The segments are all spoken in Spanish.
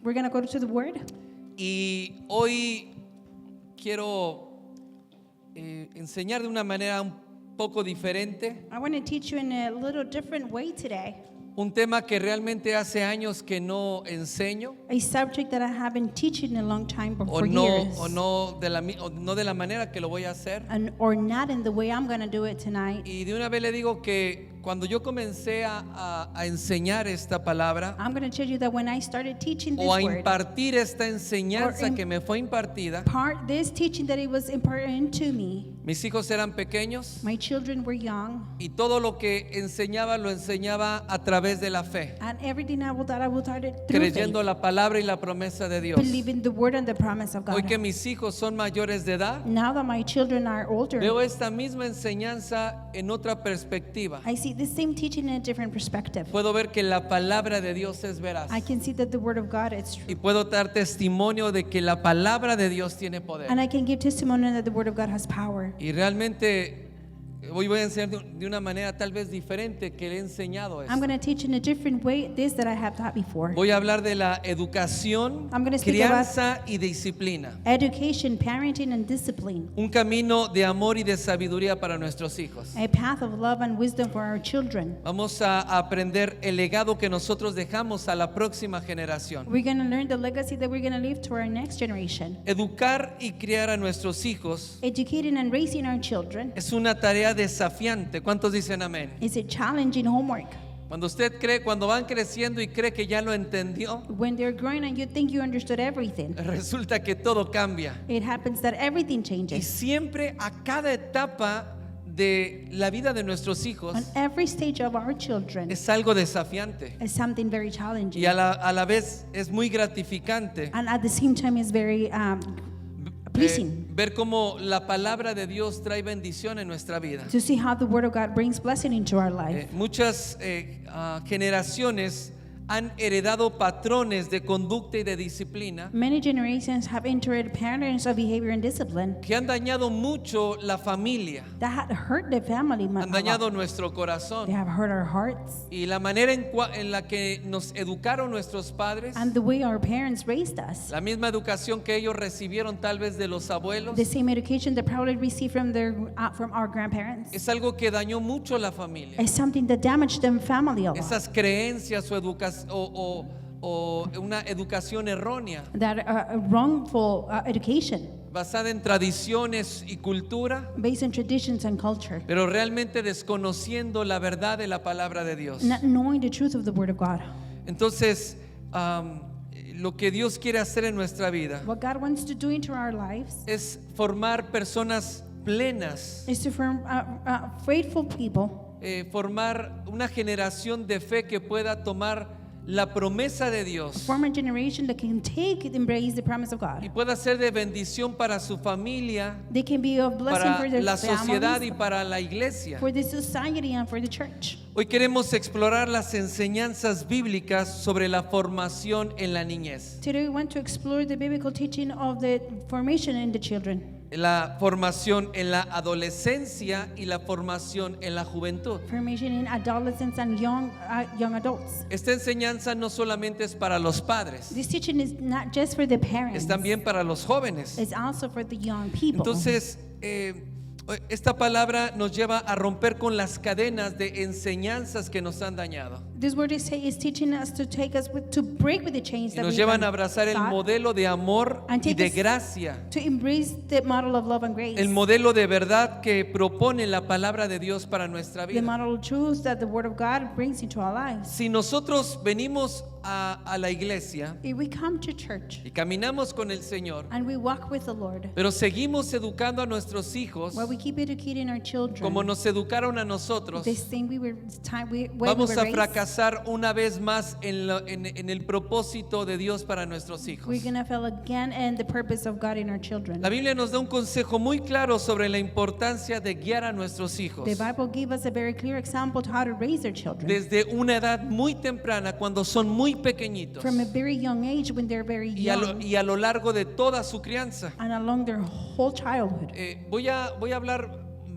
We're going to go to the Word. Y hoy quiero enseñar de una manera un poco diferente I want to teach you in a little different way today. un tema que realmente hace años que no enseño A subject that I have been teaching a long time for years. no de la manera que lo voy a hacer. Or not in the way I'm going to do it tonight. Y de una vez le digo que cuando yo comencé a enseñar esta palabra I'm going to tell you that when I started teaching this o a word, impartir esta enseñanza que me fue impartida, this teaching that it was imparted to me, mis hijos eran pequeños my children were young, y todo lo que enseñaba lo enseñaba a través de la fe, and everything I will start it through creyendo faith, la palabra y la promesa de Dios. believing the word and the promise of Hoy God. que mis hijos son mayores de edad, Now that my children are older, veo esta misma enseñanza en otra perspectiva. I see the same teaching in a different perspective. Puedo ver que la palabra de Dios es veraz I can see that the word of God is y true. puedo dar testimonio de que la palabra de Dios tiene poder. And I can give testimony that the word of God has power. Y realmente hoy voy a enseñar de una manera tal vez diferente que le he enseñado I'm eso. going to teach in a different way this that I have taught before. Voy a hablar de la educación, I'm gonna speak crianza y disciplina. Education, parenting, and discipline. Un camino de amor y de sabiduría para nuestros hijos. A path of love and wisdom for our children. Vamos a aprender el legado que nosotros dejamos a la próxima generación. We're going to learn the legacy that we're going to leave to our next generation. Educar y criar a nuestros hijos Educating and raising our children es una tarea desafiante. ¿Cuántos dicen amén? is a challenging homework. Cuando van creciendo y cree que ya lo entendió, When they're growing and you think you understood everything, resulta que todo cambia. it happens that everything Y changes. siempre a cada etapa de la vida de nuestros hijos On every stage of our children es algo desafiante is something very challenging. y a la vez es muy gratificante And at the same time is very pleasing ver cómo la palabra de Dios trae bendición en nuestra vida. to see how the word of God brings blessing into our life. Muchas generaciones han heredado patrones de conducta y de disciplina Many generations have entered patterns of behavior and discipline que han dañado mucho la familia, that had hurt the family. han dañado nuestro They corazón have hurt our hearts. y la manera en la que nos educaron nuestros padres, And the way our parents raised us, la misma educación que ellos recibieron tal vez de los abuelos, the same education they probably received from our grandparents, es algo que dañó mucho la familia. is something that damaged them family a lot. Esas creencias o educación o una educación errónea That wrongful education basada en tradiciones y cultura, based on traditions and culture, pero realmente desconociendo la verdad de la palabra de Dios. not knowing the truth of the word of God. Entonces, lo que Dios quiere hacer en nuestra vida What God wants to do into our lives es formar personas plenas, is to form faithful people, formar una generación de fe que pueda tomar la promesa de Dios form a generation that can take and embrace the promise of God. y pueda ser de bendición para su familia, They can be of blessing para for their la sociedad y families, para la iglesia. for the society, and for the church. Hoy queremos explorar las enseñanzas bíblicas sobre la formación en la niñez, Today we want to explore the biblical teaching of the formation in the children, la formación en la adolescencia y la formación en la juventud. formation in adolescents and young adults. Esta enseñanza no solamente es para los padres, This teaching is not just for the parents, es también para los jóvenes. it's also for the young people. Entonces, esta palabra nos lleva a romper con las cadenas de enseñanzas que nos han dañado This word is teaching us to break with the chains y that nos we llevan a have abrazar el thought, modelo de amor and y take de us gracia, to embrace the model of love and grace, el modelo de verdad que propone la palabra de Dios para nuestra the vida. model of truth that the word of God brings into our lives. Si nosotros venimos a la iglesia If we come to church y caminamos con el Señor, and we walk with the Lord, pero seguimos educando a nuestros hijos while we keep educating our children como nos educaron a nosotros, the same way we vamos were a raised, fracasar una vez más en el propósito de Dios para nuestros hijos. we're going to fail again in the purpose of God in our children. La Biblia nos da un consejo muy claro sobre la importancia de guiar a nuestros hijos The Bible gave us a very clear example to how to raise our children desde una edad muy temprana, cuando son muy pequeñitos, from a very young age when they're very young y a lo largo de toda su crianza. and along their whole childhood. Voy a hablar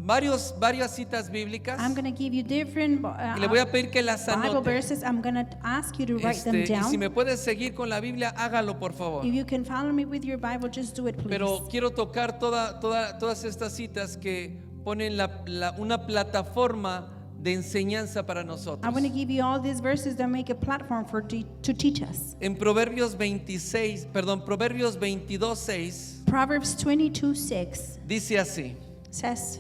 varias citas bíblicas I'm going to give you different y le voy a pedir que las Bible anote. verses. I'm going to ask you to write them Y down. si me puedes seguir con la Biblia, hágalo por favor. If you can follow me with your Bible, just do it, please. Pero quiero tocar todas estas citas que ponen una plataforma de enseñanza para I want nosotros. to give you all these verses that make a platform to teach us. En Proverbios 22:6 Proverbs 22:6 dice así: says,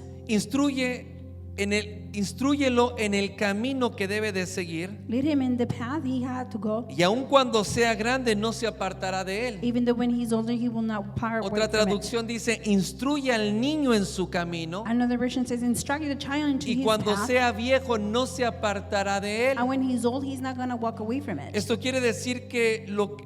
Instrúyelo en el camino que debe de seguir, lead him in the path he had to go. y aun cuando sea grande no se apartará de él. Even though when he's older, he will not part Otra from it. traducción dice: instruye al niño en su camino, Another version says, instruct the child into y his cuando path. sea viejo no se apartará de él. And when he's old, he's not going to walk away from it. Esto quiere decir que lo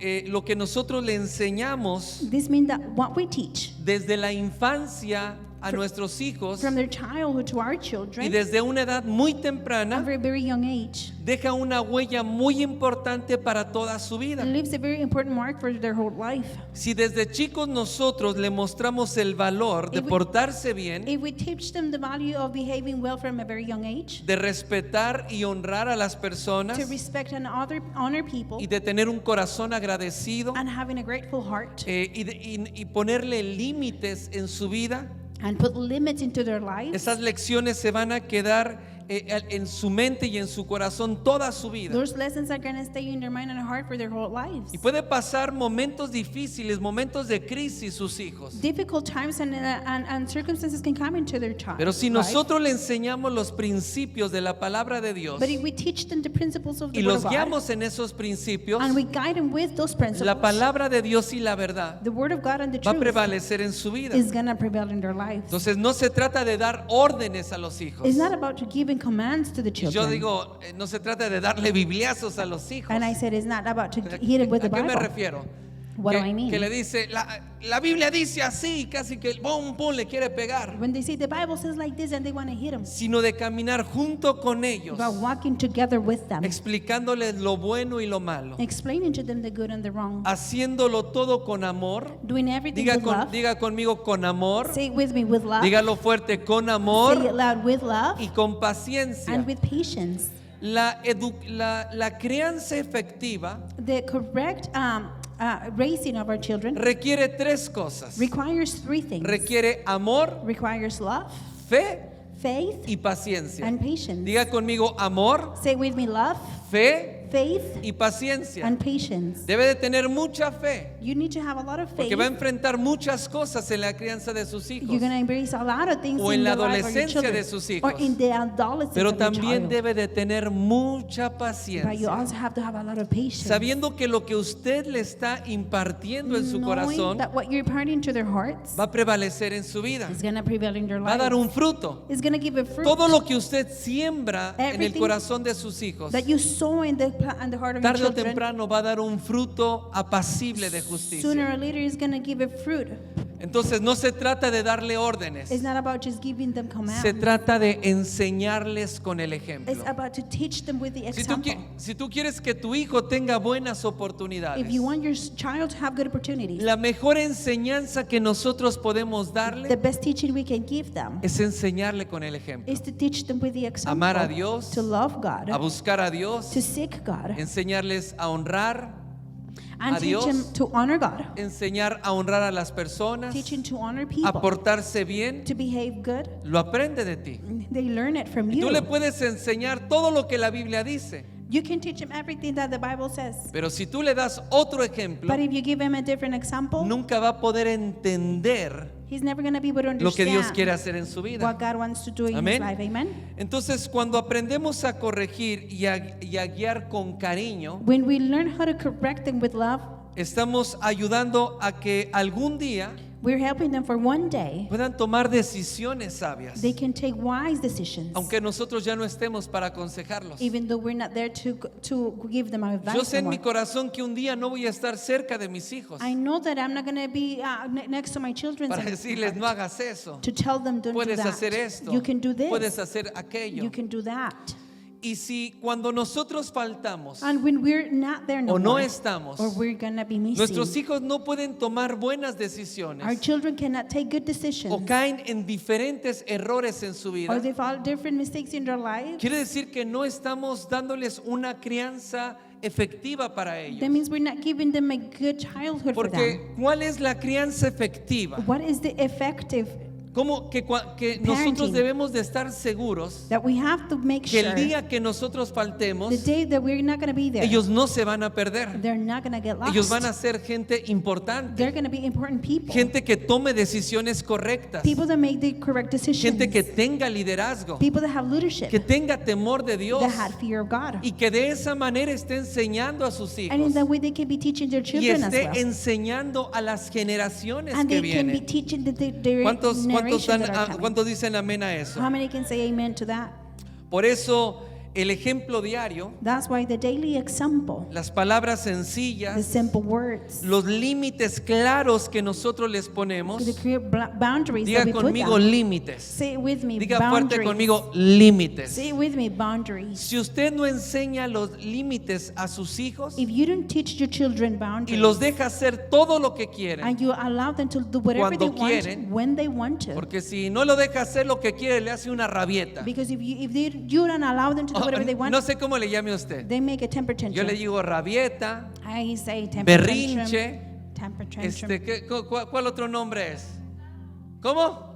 que nosotros le enseñamos This means that what we teach desde la infancia a nuestros hijos from their childhood to our y children desde una edad muy at a temprana very, very young age deja una huella muy importante para toda su vida. leaves a very important mark for their whole life. Si desde chicos nosotros le mostramos el valor de If we- portarse bien, If we teach them the value of behaving well from a very young age, de respetar y honrar a las personas to respect and honor people, y de tener un corazón agradecido, and having a grateful heart, y ponerle límites en su vida, and put limits into their lives, esas lecciones se van a quedar en su mente y en su corazón toda su vida. those lessons are going to stay in their mind and heart for their whole lives. Y puede pasar momentos difíciles, momentos de crisis sus hijos. Difficult times and circumstances can come into their child. Pero si nosotros le enseñamos los principios de la palabra de Dios But if we teach them the principles of the y Word los of God, guiamos en esos principios, and we guide them with those principles, la palabra de Dios y la verdad the Word of God and the va a truth prevalecer en su vida. is going to prevail in their lives. Entonces no se trata de dar órdenes a los hijos. It's not about to giving commands to the Yo children. digo, no se trata de darle bibliazos a los hijos. And I said it's not about to hit it with the ¿A qué me Bible. refiero? What do que, I mean? que le dice, la Biblia dice así, casi que pum, pum, le quiere pegar. When they say the Bible says like this and they want to hit them, Sino de caminar junto con ellos, about walking together with them, explicándoles lo bueno y lo malo, explaining to them the good and the wrong, haciéndolo todo con amor. doing everything with love. Diga conmigo con amor, Say it with me, with love. dígalo fuerte, con Say it amor loud, with love y con paciencia. and with patience. La crianza efectiva The correct raising of our children requiere tres cosas. requires three things. Requiere amor, Requires love, fe faith, y paciencia. and patience. Diga conmigo amor, Say with me, love, fe faith, y paciencia. and patience. Debe de tener mucha fe, You need to have a lot of faith. porque va a enfrentar muchas cosas en la crianza de sus hijos. You're going to embrace a lot of things O in en la the life of your adolescencia children, de sus or hijos. in the adolescence Pero of your también child. debe de tener mucha But you paciencia, also have to have a lot of patience. sabiendo que lo que usted le está impartiendo en su Knowing corazón that what you're imparting to their hearts va a prevalecer en su vida, is going to prevail in their va a dar lives. un fruto. It's going to give a fruit. Todo lo que usted siembra en el Everything corazón de sus hijos, that you sow in the heart of your tarde o children, temprano va a dar un fruto apacible de sooner justicia. or later is going to give a fruit. Entonces no se trata de darle órdenes, It's not about just giving them commands. se trata de enseñarles con el ejemplo. It's about to teach them with the example. Si tú quieres que tu hijo tenga buenas oportunidades, If you want your child to have good opportunities, la mejor enseñanza que nosotros podemos the darle best teaching we can give them es enseñarle con el ejemplo. is to teach them with the example. Amar a Dios, to love God, A buscar a Dios, to seek God, enseñarles a honrar, and a teach Dios, them to honor God, enseñar a honrar a las personas, teaching to honor a people, portarse bien, to behave good. lo aprende de ti. They learn it from Y tú you. le puedes enseñar todo lo que la Biblia dice, You can teach them everything that the Bible says. pero si tú le das otro ejemplo, But if you give him a different example, nunca va a poder entender he's never going to be able to lo que Dios understand quiere hacer en su vida. what God wants to do in Amén. his life. Amen. Entonces, cuando aprendemos a corregir y a guiar con cariño, When we learn how to correct them with love, estamos ayudando a que algún día we're helping them for one day puedan tomar decisiones sabias, they can take wise decisions, aunque nosotros ya no estemos para aconsejarlos. even though we're not there to give them advice. Yo sé en no mi more. corazón que un día no voy a estar cerca de mis hijos I know that I'm not going to be next to my children para decirles no hagas eso, to tell them don't do puedes that. hacer esto, You can do this. puedes hacer aquello. You can do that. Y si cuando nosotros faltamos And when we're not there no o no more, estamos, or we're gonna be nuestros missing, hijos no pueden tomar buenas our decisiones children cannot take good o decisions, caen en diferentes errores en su or vida. they follow different mistakes in their lives. Quiere decir que no estamos dándoles una crianza efectiva para That ellos. means we're not giving them a good childhood for them. Porque ¿cuál es la crianza efectiva? What is the effective Como que nosotros debemos de estar seguros that we have to make que sure el día que nosotros faltemos, the day that we're not going to be there, ellos no se van a perder. they're not going to get lost. Ellos van a ser gente importante, They're going to be important people. gente que tome decisiones correctas, People that make the correct decisions. gente que tenga liderazgo, People that have leadership. que tenga temor de Dios That had fear of God. y que de esa manera esté enseñando a sus And in hijos that way they can be teaching their y children as esté well. enseñando a las generaciones And que they can be vienen. teaching the ¿Cuántos generation that are coming. dicen amén a eso? How many can say amen to that? Por eso el ejemplo diario, That's why the daily example, las palabras the sencillas, simple words, los límites claros que nosotros les ponemos. the clear boundaries that Diga we put conmigo them. límites. Say it with me, Diga fuerte boundaries. conmigo límites. Say it with me, boundaries. Si usted no enseña los límites a sus hijos If you don't teach your children y boundaries los deja hacer todo lo que quieren, and you allow them to do whatever Cuando they want quieren, when they want to, porque si no lo deja hacer lo que quiere, le hace una rabieta. because if you don't allow them to do whatever they want, No sé cómo le llame usted. they make a temper Yo le tantrum. digo rabieta, I say temper berrinche, tantrum. Temper tantrum. ¿cuál otro nombre es? ¿Cómo?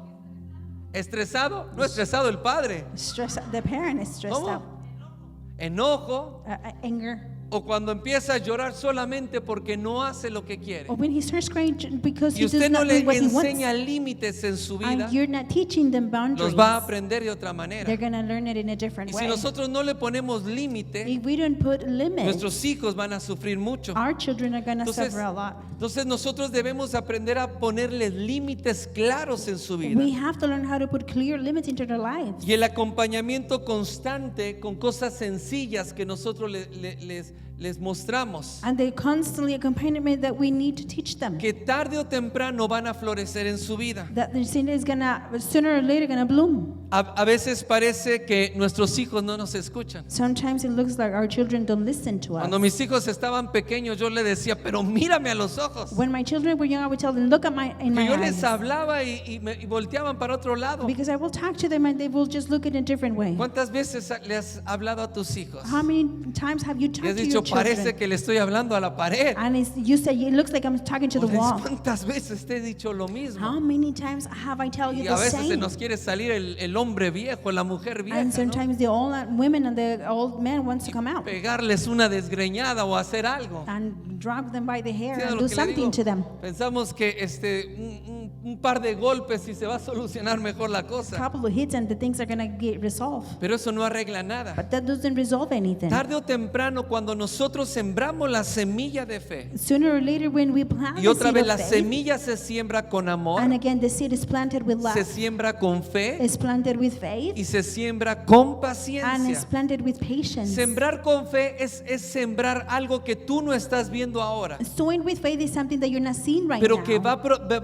¿Estresado? No estresado el padre. The parent is stressed ¿Cómo? out. Enojo, Anger. o cuando empieza a llorar solamente porque no hace lo que quiere. Or when he starts crying because Y he does usted no not le do what he enseña wants, límites en su vida, and you're not teaching them boundaries, los va a aprender de otra manera. they're going to learn it in a different Y si way. nosotros no le ponemos límite, If we don't put limits, nuestros hijos van a sufrir mucho. our children are going to Entonces, suffer a lot. entonces nosotros debemos aprender a ponerles límites claros en su vida. We have to learn how to put clear limits into their lives. Y el acompañamiento constante con cosas sencillas que nosotros les mostramos, And the constantly accompaniment that we need to teach them. que tarde o temprano van a florecer en su vida. That the sin is gonna sooner or later gonna bloom. A veces parece que nuestros hijos no nos escuchan. Sometimes it looks like our children don't listen to us. Cuando mis hijos estaban pequeños, yo les decía, pero mírame a los ojos. When my children were young, I would tell them, look at in Que my yo les eyes. hablaba y volteaban para otro lado. Because I will talk to them and they will just look at it in a different way. ¿Cuántas veces le has hablado a tus hijos? How many times have you Y talked has to dicho, your children? parece que le estoy hablando a la pared. And you say, it looks like I'm talking to the wall. ¿Cuántas veces te he dicho lo How mismo? many times have I told you Y a the veces se same? nos quiere salir el hombre viejo, la mujer vieja, And ¿no? sometimes the old women and the old men wants to come out Pegarles una desgreñada o hacer algo. and drag them by the hair ¿Entiendes and lo do que le something digo? to them. Pensamos que un par de golpes y se va a solucionar mejor la A cosa. couple of hits and the things are going to get resolved. Pero eso no arregla nada. But that doesn't resolve anything. Tarde o temprano, cuando nosotros sembramos la semilla de fe, Sooner or later when we plant y the otra seed vez of la faith, semilla se siembra con amor, and again the seed is planted with love, se siembra con fe is planted with faith, y se siembra con and is paciencia. planted with patience. Sembrar con fe es sembrar algo que tú no estás viendo ahora, Sowing with faith is something that you're not seeing right pero now, que va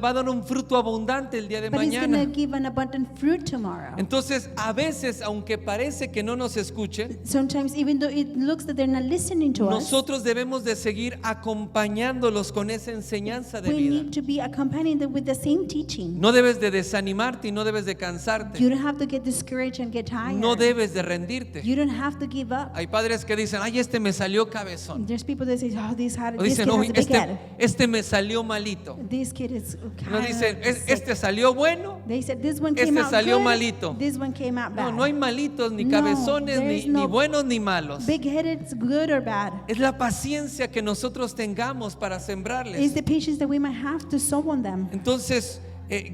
a dar un fruto abundante el día de but it's going to mañana. give an abundant fruit tomorrow. Entonces, a veces, aunque parece que no nos escuchen, Sometimes even though it looks that they're not listening to us, nosotros debemos de seguir acompañándolos con esa enseñanza de we vida. need to be accompanying them with the same teaching. No debes de desanimarte y no debes de cansarte. You don't have to get discouraged and get tired. No debes de rendirte. You don't have to give up. Hay padres que dicen, ay, este me salió cabezón. There's people that say, oh, this O kid dicen, has "Uy, a big head. este me salió malito. This kid is No kind dicen, of sick." este salió bueno. They said this one este came out salió good, malito. this one came out No, bad. no hay malitos, ni No, cabezones, there's ni no buenos ni malos. Big-headed, good or bad. Es la paciencia que nosotros tengamos para It's sembrarles. the patience that we might have to sow on them, Entonces,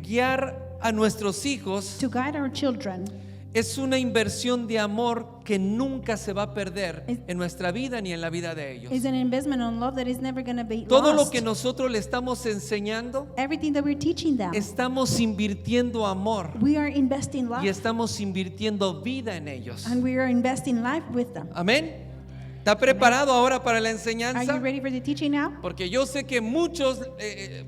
guiar a nuestros hijos to guide our children. es una inversión de amor que nunca se va a perder Es- en nuestra vida ni en la vida de ellos. Is an investment on love that is never going to be Todo lo lost. que nosotros le estamos enseñando, Everything that we're teaching them, estamos invirtiendo amor we are investing love, y estamos invirtiendo vida en ellos. and we are investing life with them. Amén. ¿Está preparado ahora para la Are you enseñanza? ready for the teaching now? Porque yo sé que muchos,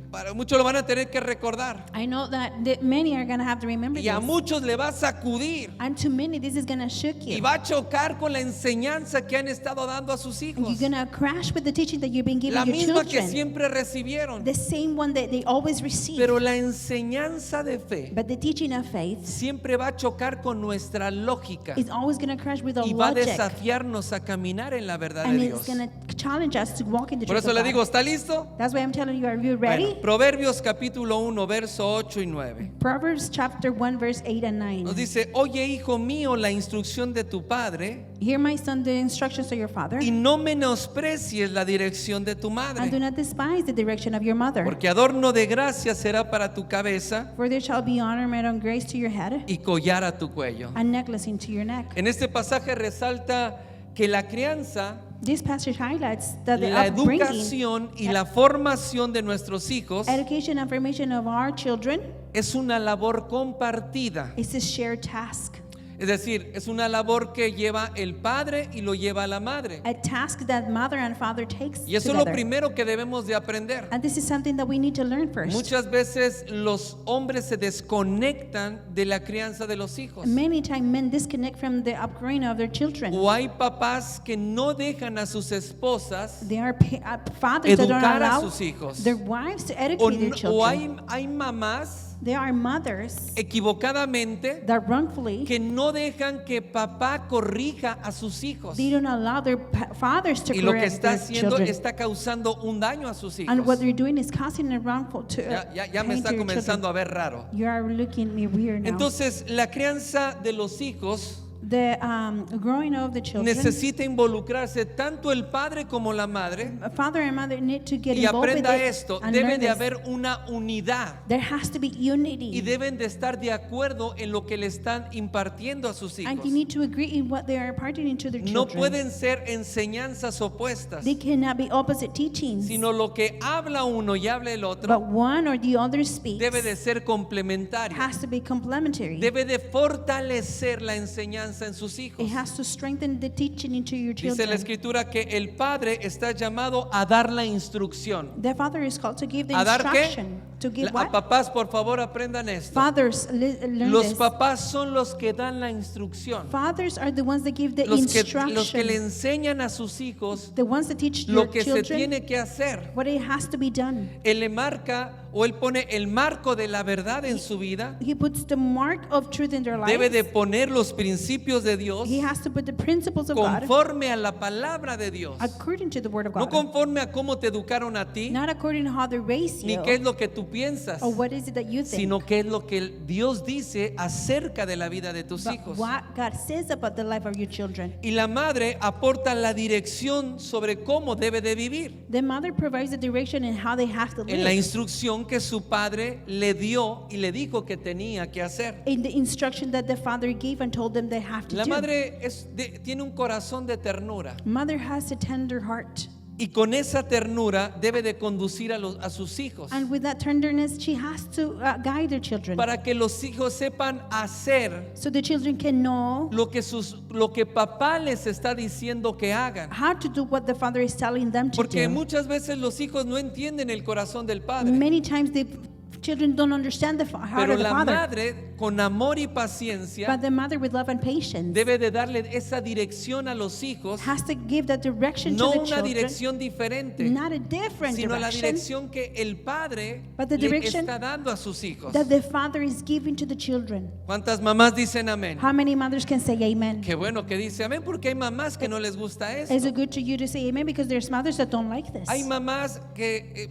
para muchos lo van a tener que recordar. I know that many are going to have to remember Y a this. muchos le va a sacudir. And to many, this is going to shock Y you. va a chocar con la enseñanza que han estado dando a sus And hijos. you're going to crash with the teaching that you've been giving La your misma que children. siempre recibieron. The same one that they always receive. Pero la enseñanza de fe But the teaching of faith siempre va a chocar con nuestra lógica. is always going to crash with the Y va a logic. desafiarnos a caminar en la verdad de And Dios. it's going to challenge us to walk in the Por truth eso of le God. digo, ¿está listo? That's why I'm telling you, are you ready? Bueno, Proverbios capítulo 1, verso 8 y 9. Proverbs chapter 1, verse 8 and 9. Nos dice, oye hijo mío la instrucción de tu padre Hear, my son, the instructions of your father, y no menosprecies la dirección de tu and do madre, not despise the direction of your mother. porque adorno de gracia será para tu cabeza For there shall be honor, merit, and grace to your head, y collar a tu cuello. and necklace into your neck. En este pasaje resalta que la crianza, This passage highlights that the la upbringing, educación y la formación de nuestros hijos education, and formation of our children es una labor compartida. is a shared task. Es decir, es una labor que lleva el padre y lo lleva la madre. A task that mother and father takes Y eso es lo together. primero que debemos de aprender. And this is something that we need to learn first. Muchas veces los hombres se desconectan de la crianza de los hijos. Many times men disconnect from the upbringing of their children. O hay papás que no dejan a sus esposas They are fathers that don't educar a allow sus hijos. their wives to O, educate their o children. hay mamás There are mothers equivocadamente that wrongfully, que no dejan que papá corrija a sus hijos. they don't allow their fathers to Y lo que correct está their haciendo children. está causando un daño a sus hijos. And what they're doing is causing a wrongful to Ya me pain está to your comenzando a children. ver raro. You are looking at me weird now. Entonces, la crianza de los hijos The growing of the children, necesita involucrarse tanto el padre como la madre. a father and mother need to get Y involved with aprenda it esto, and debe learn de this. haber una unidad There has to be y unity, deben de estar de acuerdo en lo que le están impartiendo a sus and hijos. you need to agree in what they are imparting into their No children. pueden ser enseñanzas opuestas, They cannot be opposite teachings, sino lo que habla uno y habla el but otro one or the other speaks. debe de ser complementario. Has to be complementary. Debe de fortalecer la enseñanza en sus hijos. It has to strengthen the teaching into your Dice la children. escritura que el padre está llamado a dar la instrucción. The father is called to give the ¿A dar qué? instruction. To give A what? papás, por favor, aprendan esto. Fathers, learn Los this. papás son los que dan la instrucción. Fathers are the ones that give the Los que instruction. le enseñan a sus hijos The ones that teach lo your que se children tiene que hacer. what it has to be done. Él le marca o él pone el marco de la verdad en su vida. He puts the mark of truth in their Debe de lives. poner los principios de Dios He has to put the principles of God conforme a la palabra de Dios. according to the word of No God. conforme a cómo te educaron a ti, Not according to how they raise ni you qué es lo que tú piensas, or what is it that you think. sino qué es lo que Dios dice acerca de la vida de tus But hijos. what God says about the life of your children. Y la madre aporta la dirección sobre cómo debe de vivir. The mother provides the direction in how they have to En la live. instrucción que su padre le dio y le dijo que tenía que hacer. In the instruction that the father gave and told them they have to La do. madre tiene un corazón de ternura Mother has a tender heart. y con esa ternura debe de conducir a sus hijos And with that tenderness, she has to guide her children. para que los hijos sepan hacer So the children can know lo que papá les está diciendo que hagan. how to do what the father is telling them to Porque do. muchas veces los hijos no entienden el corazón del padre. Many times the children don't understand the heart Pero of the la father. madre, con amor y paciencia, But the mother with love and patience debe de darle esa dirección a los hijos, has to give that direction no to the una children. dirección diferente, Not a different sino la direction dirección que el padre But the le direction está dando a sus hijos. that the father is giving to the children. ¿Cuántas mamás dicen amén? How many mothers can say amen? Qué bueno que dice amén, porque hay mamás que no les gusta Is eso. it good to you to say amen? Because there's mothers that don't like this. Hay mamás que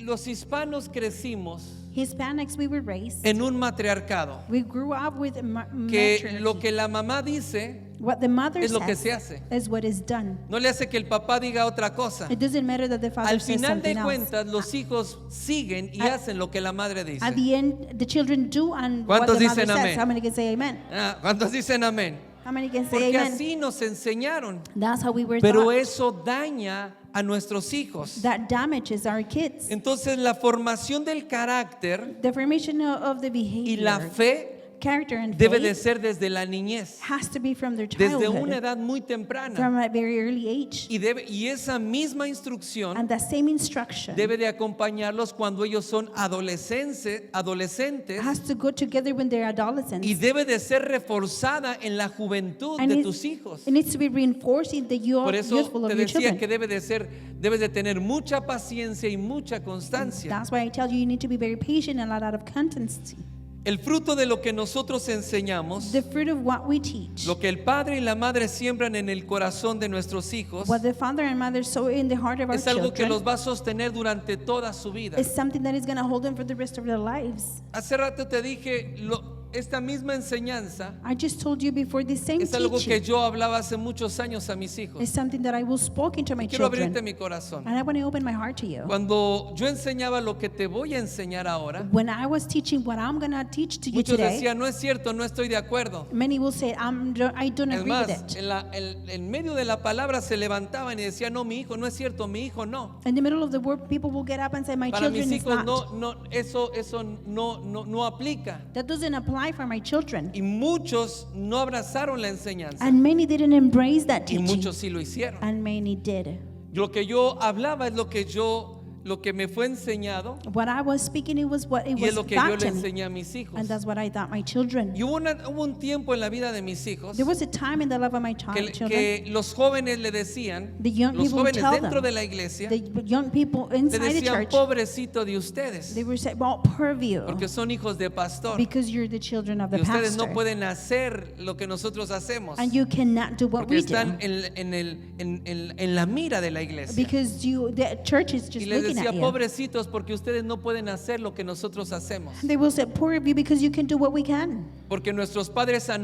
los hispanos crecimos Hispanics, we were raised. en un matriarcado, We grew up with que matriarchy. lo que la mamá dice What the mother es lo que says se hace. is what is done. No le hace que el papá diga otra cosa. It doesn't matter that the father Al says final de something else. cuentas, los hijos siguen y At- hacen lo que la madre dice. At the end, the children do and what ¿Cuántos the mother dicen says. amén? How many can say amen? ¿Cuántos dicen amén? How many can say Porque amen? así nos enseñaron. That's how we were Pero taught. eso daña a nuestros hijos. That damages our kids. Entonces la formación del carácter The formation of the y la behavior, fe character and debe de faith ser desde la niñez, has to be from their desde una childhood, edad muy temprana. from a very early age. Y esa misma instrucción And that same instruction debe de acompañarlos cuando ellos son adolescentes has to go together when they're y adolescents. debe de ser reforzada en la juventud And de tus hijos. it needs to be reinforced in the Por eso youthful te of your decía children. que debes de tener mucha paciencia y mucha constancia. That's why I tell you need to be very patient and a lot of constancy. El fruto de lo que nosotros enseñamos, The fruit of what we teach, lo que el padre y la madre siembran en el corazón de nuestros hijos, what the father and mother sow in the heart of our es algo que children, los va a sostener durante toda su vida. is something that is going to hold them for the rest of their lives. Hace rato te dije, esta misma enseñanza I just told you before, the same es algo que teaching yo hablaba hace muchos años a mis hijos. is something that I will speak into my Quiero abrirte children. mi corazón. And I want to open my heart to you. Cuando yo enseñaba lo que te voy a enseñar ahora, When I was teaching what I'm going to teach to you muchos today, decían, no es cierto, no estoy de acuerdo. many will say, I don't Es agree with más, it. en medio de la palabra se levantaban y decían, no, mi hijo, no es cierto, mi hijo no. In the middle of the word, people will get up and say, my Para children mis is hijos not. eso no aplica. That doesn't apply for my children. Y muchos no abrazaron la enseñanza And many didn't embrace that y teaching. muchos sí lo hicieron. And many did. Lo que yo hablaba es lo que me fue enseñado What I was speaking, it was what it y es was lo que yo taught le to me. enseñé a mis hijos. And that's what I taught my children. Y hubo un tiempo en la vida de mis hijos There was a time in the life of my children, que los jóvenes le decían, the young los people would jóvenes tell dentro them, de la iglesia, the young people le inside the decían, church, pobrecito de ustedes, they were saying, well, poor of you, porque son hijos de pastor because you're the children of y the ustedes no pastor. pueden hacer lo que nosotros hacemos And you cannot do what porque we do. están en la mira de la iglesia. Because the church is Y just les looking decía, at you. pobrecitos, porque ustedes no pueden hacer lo que nosotros hacemos. They will say, poor of you, because you can do what we can. Porque nuestros padres a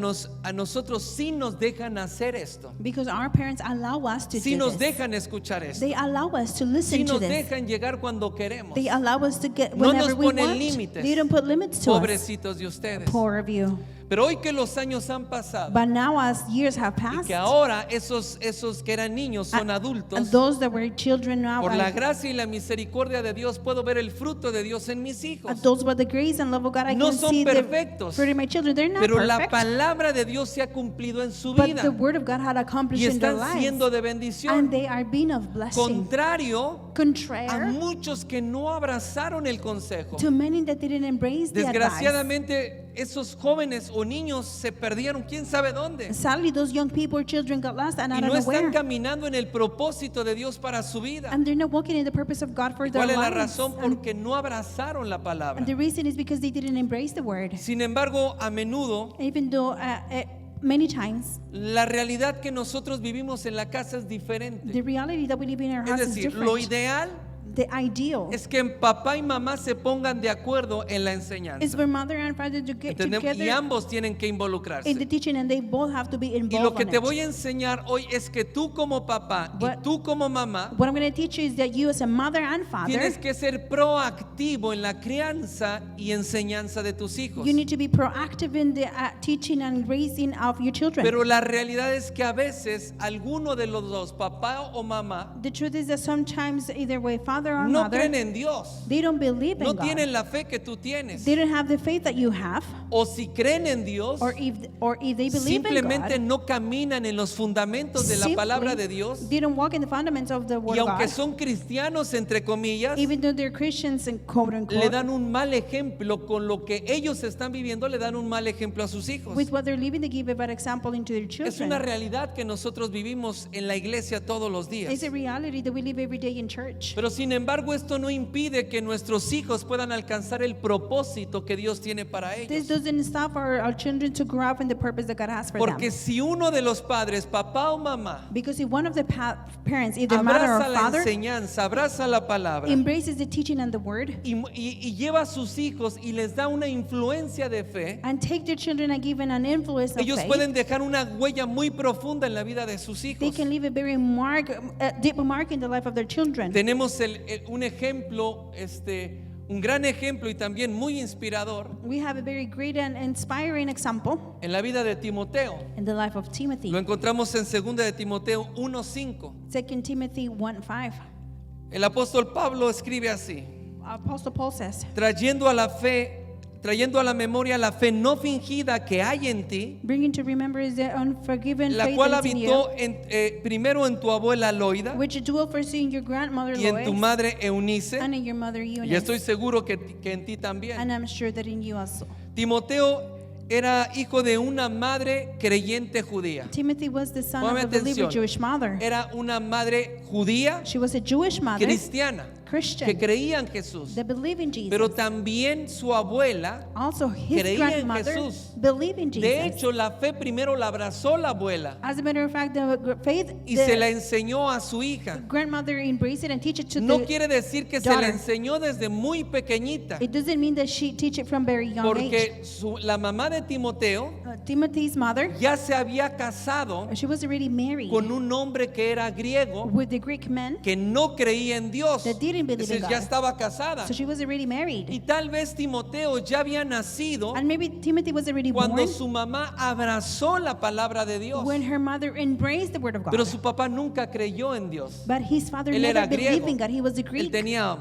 nosotros sí nos dejan hacer esto. Because our parents allow us to Sí do nos this. dejan escuchar esto. They allow us to Sí listen to nos this. dejan llegar cuando queremos. They allow us to get No whenever nos we ponen want. límites. They don't put limits to us. Pobrecitos de ustedes. Poor of you. Pero hoy que los años han pasado But now as years have y passed, que ahora esos que eran niños son and adultos, those that were children now, por la gracia y la misericordia de Dios puedo ver el fruto de Dios en mis hijos. those by the grace and love of God, I No can son see the perfectos, fruit in my children. They're not Pero la perfect, palabra de Dios se ha cumplido en su but vida the word of God had y accomplished in their están lives, siendo de and bendición. they are being of blessing. Contrario a Contrary muchos que no abrazaron el consejo. to many that didn't embrace the advice. Desgraciadamente, esos jóvenes o niños se perdieron, quién sabe dónde. Sadly, those young people or children got lost and Y I no don't know están where. caminando en el propósito de Dios para su vida. And they're not walking in the purpose of God for their ¿Cuál es la lives. razón? Porque no abrazaron la palabra. And the reason is because they didn't embrace the word. Sin embargo, a menudo Even though many times la realidad que nosotros vivimos en la casa es the diferente. reality that we live in our Es house is decir, lo different. ideal The ideal es que papá y mamá se pongan de acuerdo en la is enseñanza. for mother and father to get ¿Entendemos? Y together ambos tienen que in the involucrarse. teaching, and they both have to be Y lo involved que in te it. voy a enseñar hoy es que tú como papá y What- tú como mamá What I'm going to teach you is that you as a mother and father, tienes que ser proactivo en la crianza y enseñanza de tus hijos. you need to be proactive in the teaching and raising of your children. Pero la realidad es que a veces alguno de los dos, papá o mamá, The truth is that sometimes either way, father or no mother, creen en Dios. they don't believe in No God. tienen la fe que tú tienes. They don't have the faith that you have, O si creen en Dios, or if they believe in simplemente God, no caminan en los fundamentos de la simply palabra de Dios. they don't walk in the fundamentals of the word Y of aunque God. son cristianos, entre comillas, Even though they're Christians and quote le unquote, dan un mal ejemplo con lo que ellos están viviendo, le dan un mal ejemplo a sus hijos. with what they're living, they give a bad example into their Es una children. realidad que nosotros vivimos en la iglesia todos los días. It's a reality that we live every day in church. Pero sin embargo, esto no impide que nuestros hijos puedan alcanzar el propósito que Dios tiene para This ellos. doesn't stop our children to grow up in the purpose that God has for Porque them. si uno de los padres, papá o mamá, Because if one of the parents, either mother or abraza la father, enseñanza, abraza la palabra embraces the teaching and the word, y lleva a sus hijos y les da una influencia de fe, and take their children and give them an influence of ellos faith, pueden dejar una huella muy profunda en la vida de sus they hijos. can leave a very deep mark in the life of their children. Tenemos un ejemplo, un gran ejemplo y también muy inspirador We have a very great and inspiring example en la vida de Timoteo. in the life of Timothy. Lo encontramos en 2 de Timoteo 1:5. 2 Timothy 1:5. El apóstol Pablo escribe así: Apostle Paul says, trayendo trayendo a la memoria la fe no fingida que hay en ti, bringing to remembrance the unforgiven la faith cual that's in you, habitó primero en tu abuela Loida which dwelt first in your grandmother y en tu Lois madre Eunice, and in your mother y Eunice, estoy seguro que en ti también. and I'm sure that in you also. Timoteo era hijo de una madre creyente judía. Timothy was the son Póngame of a believer atención. Jewish mother. Era una madre judía She was a Jewish mother, cristiana Christian, que creía en Jesús, that believed in Jesus. pero también su abuela Also, his creía en grandmother Jesús. believed in Jesus. De hecho, la fe primero la abrazó la abuela As a matter of fact, the faith, y se la the enseñó a su hija. grandmother embraced it and teach it to No the quiere decir que se la daughter. enseñó desde muy pequeñita, It doesn't mean that she teach it from very young age. porque la mamá de Timoteo Timothy's mother, ya se había casado she was already married con un hombre que era griego, with the Greek man, que no creía en Dios. that didn't believe in Entonces ya God. estaba casada. So she was already married. Y tal vez Timoteo ya había nacido And maybe Timothy was already cuando born su mamá abrazó la palabra de Dios. when her mother embraced the word of God. Pero su papá nunca creyó en Dios. But his father Él never era believed griego. in God. He was a Él Greek. tenía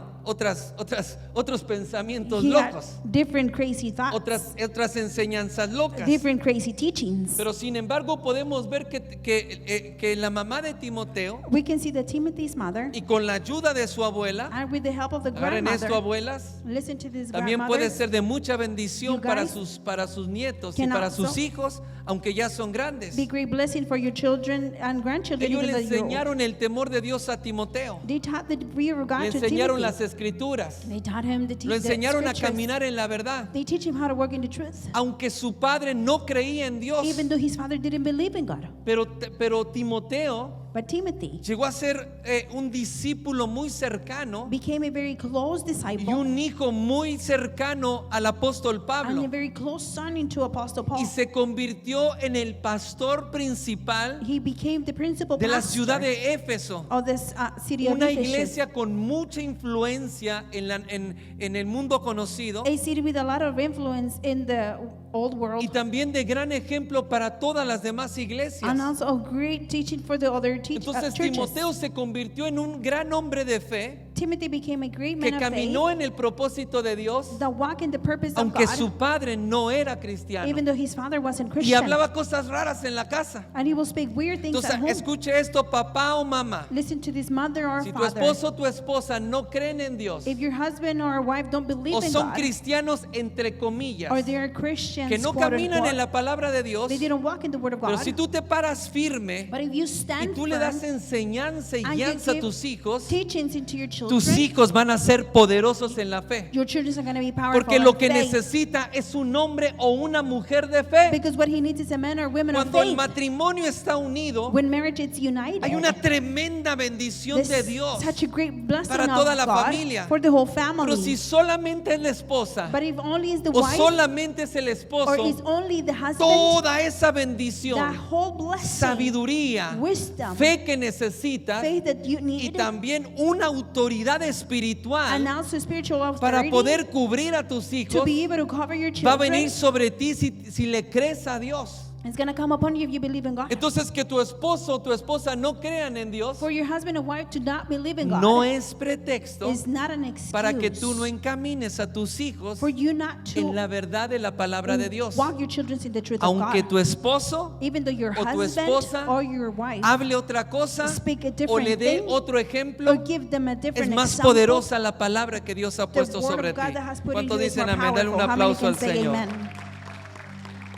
otros pensamientos He had locos, different crazy thoughts, otras enseñanzas locas. different crazy teachings. Pero sin embargo podemos ver que la mamá de Timoteo, We can see that Timothy's mother, y con la ayuda de su abuela, and with the help of the agarren esto, grandmother, abuelas, listen to this también grandmother, puede ser de mucha bendición You para guys sus nietos y can para sus also hijos, aunque ya son grandes. be great blessing for your children and grandchildren. Ellos even le though you're old. enseñaron el temor de Dios a Timoteo. They taught the fear of God Le to enseñaron Timothy. las escrituras. They taught him to Lo teach the enseñaron a scriptures. caminar en la verdad. They teach him how to work in the truth. Aunque su padre no creía en Dios. Even though his father didn't believe in God. Pero Timoteo But Timothy llegó a ser un discípulo muy cercano became a very close y disciple un hijo muy cercano al apóstol and Pablo. a very close son into Apostle Paul. Y se convirtió en el pastor principal He became the principal de la pastor ciudad de Éfeso. of this city of Una Ephesus, iglesia con mucha influencia en el mundo conocido a city with a lot of influence in the old world, y también de gran ejemplo para todas las demás iglesias. and also a great teaching for the other Entonces churches. Timoteo se convirtió en un gran hombre de fe Timothy became a great que man of faith caminó en el propósito de Dios, that walked in the purpose of aunque God, su padre no era cristiano, even though his father wasn't y Christian. hablaba cosas raras en la casa. And he will speak weird things Entonces at home. escuche esto, papá o mamá. Listen to this mother or Si tu father. esposo o tu esposa no creen en Dios If your husband or wife don't believe o in son God, cristianos entre comillas, or they are Christians, que no quote caminan unquote, en la palabra de Dios, they didn't walk in the word of pero God. si tú te paras firme But if you y stand tú le firm das enseñanza y and you guianza a give tus hijos, teachings into your children, tus hijos van a ser poderosos en la fe. your children are going to be powerful Porque lo in que faith. necesita es un hombre o una mujer de fe. Because what he needs is a man or women of Cuando el faith. matrimonio está unido, When marriage is united, hay una tremenda bendición there's de Dios. such a great blessing para of toda la God familia. for the whole Pero si family. solamente es la esposa But if only is the o wife solamente es el or is esposo, only the husband, toda esa that bendición, whole blessing, sabiduría, wisdom, fe que necesitas faith that you y need, también una autoridad and espiritual also spiritual para authority poder cubrir a tus to hijos, be able to cover your va a children. venir sobre ti si le crees a Dios. It's going to come upon you if you believe in God. Entonces que tu esposo o tu esposa no crean en Dios For your husband and wife to not believe in God no es pretexto is not an excuse para que tú no encamines a tus hijos for you not to en la verdad de la palabra de Dios. walk your children in the truth Aunque of God. tu esposo Even though your o tu husband esposa or your wife hable otra cosa speak a o different le dé thing otro ejemplo, or give them a es different más example, poderosa la palabra que Dios ha the puesto word sobre of ti. God that has put in ¿Cuántos you is dicen more amén? Dale un powerful. How many aplauso can al say Señor. amen?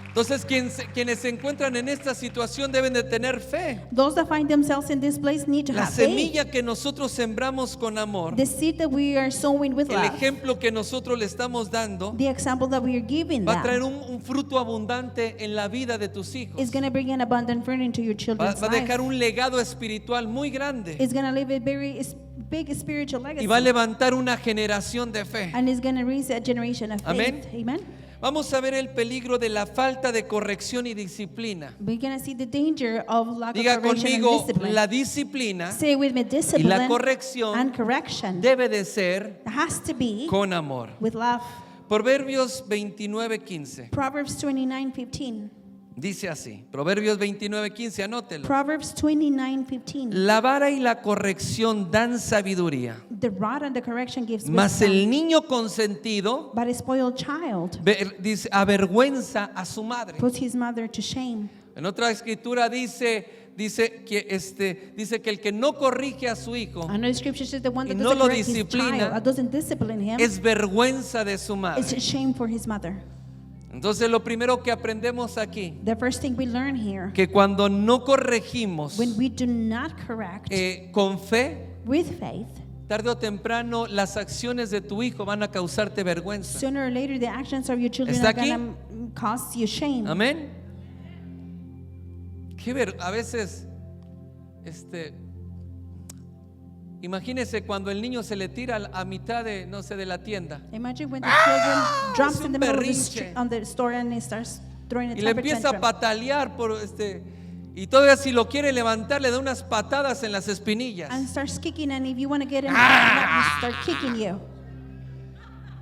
Entonces quienes se encuentran en esta situación deben de tener fe. Those that find themselves in this place need to La have faith. semilla que nosotros sembramos con amor, The seed that we are sowing with el love, ejemplo que nosotros le estamos dando, the example that we are giving va a traer them, un fruto abundante en la vida de tus hijos. is going to bring an abundant fruit into your Va children's a dejar life. un legado espiritual muy grande It's going to leave a very big spiritual y legacy. va a levantar una generación de fe. And it's going to raise a generation of Amén. faith. Amen. Vamos a ver el peligro de la falta de corrección y disciplina. We're going to see the danger of lack Diga of correction and conmigo, discipline. la disciplina Say with me, discipline corrección and correction debe de ser has to be con amor. with love. Proverbios 29:15. Proverbs 29:15. Dice así, Proverbios 29:15, anótelo. Proverbs 29:15. La vara y la corrección dan sabiduría, The rod and the correction gives mas wisdom, el niño consentido but a spoiled child dice, avergüenza a su madre. puts his mother to shame. En otra escritura dice que el que no corrige a su hijo Another scripture says the one y that no doesn't lo correct his disciplina, child, that doesn't discipline him, es vergüenza de su it's madre. a shame for his mother. Entonces lo primero que aprendemos aquí, The first thing we learn here, que cuando no corregimos when we do not correct con fe, with faith, tarde o temprano las acciones de tu hijo van a causarte vergüenza. sooner or later the actions of your children ¿Está are going to cause you shame. Amén. A veces, imagínese cuando el niño se le tira a mitad de, no sé, de la tienda Imagine when the children drops hace in the un middle of the berrinche. street on the store and he starts throwing a y le temper empieza a tantrum. patalear y todavía si lo quiere levantar le da unas patadas en las espinillas. And starts kicking, and if you want to get him, he start kicking you.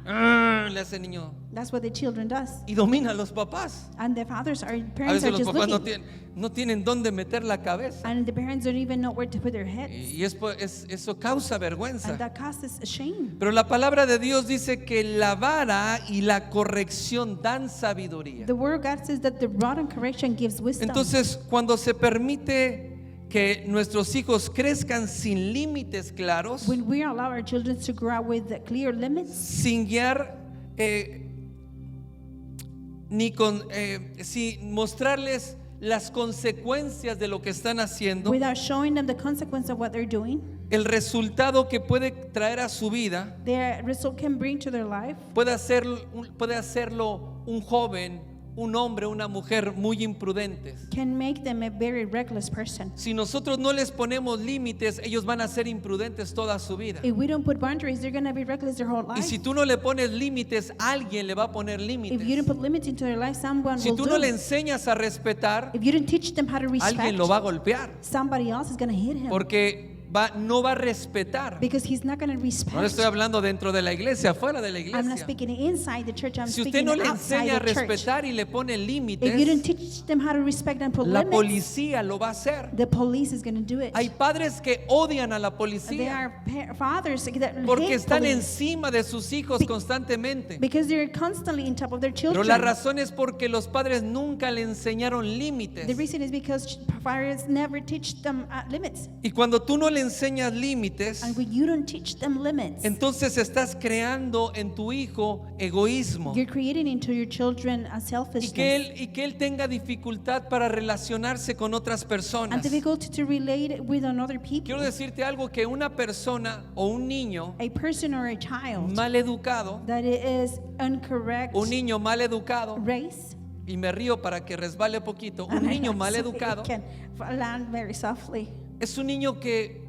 Le hace el niño That's what the children does. y domina a los papás. And the parents A are veces los just papás looking. no tienen dónde meter la cabeza And the parents don't even know where to put their heads. y eso causa vergüenza. And that causes shame. Pero la palabra de Dios dice que la vara y la corrección dan sabiduría. The word of God says that the rod and correction gives wisdom. Entonces, cuando se permite que nuestros hijos crezcan sin límites claros, When we allow our children to grow up with the clear limits, sin guiar, sin mostrarles las consecuencias de lo que están haciendo, without showing them the consequence of what they're doing, el resultado que puede traer a su vida, their result can bring to their life. puede hacerlo un joven, un hombre, una mujer muy imprudentes. Can make them a very reckless person. Si nosotros no les ponemos límites, ellos van a ser imprudentes toda su vida. If we don't put boundaries, they're going to be reckless their whole Y life. si tú no le pones límites, alguien le va a poner If you límites. don't put limits into their life, someone Si will tú do. no le enseñas a respetar, If you don't teach them how to respect, alguien lo va a golpear. somebody else is going to hit him. Porque no va a respetar. Because he's not going to respect. No le estoy hablando dentro de la iglesia, fuera de la I'm not iglesia. speaking inside the church, I'm Si usted speaking no le outside enseña a the church. respetar y le pone If you don't límites, teach them how to respect and put la limits, policía lo va a hacer. the police is going to do it. Hay padres que odian a la There policía are fathers that porque hate están police encima de sus hijos constantemente. because they're constantly on top of their Pero children. la razón es porque los padres nunca le enseñaron The límites. reason is because fathers never teach them limits. Y cuando tú no le enseñas límites, And when you don't teach them limits, entonces estás creando en tu hijo egoísmo you're creating into your children a y selfishness que él tenga dificultad para relacionarse con otras personas. and difficulty to relate with another Quiero people. decirte algo, que una persona o un niño A person or a child mal educado, that is incorrect un niño mal educado, race, y me río para que resbale poquito, un and I niño know mal so educado it can land very softly. es un niño que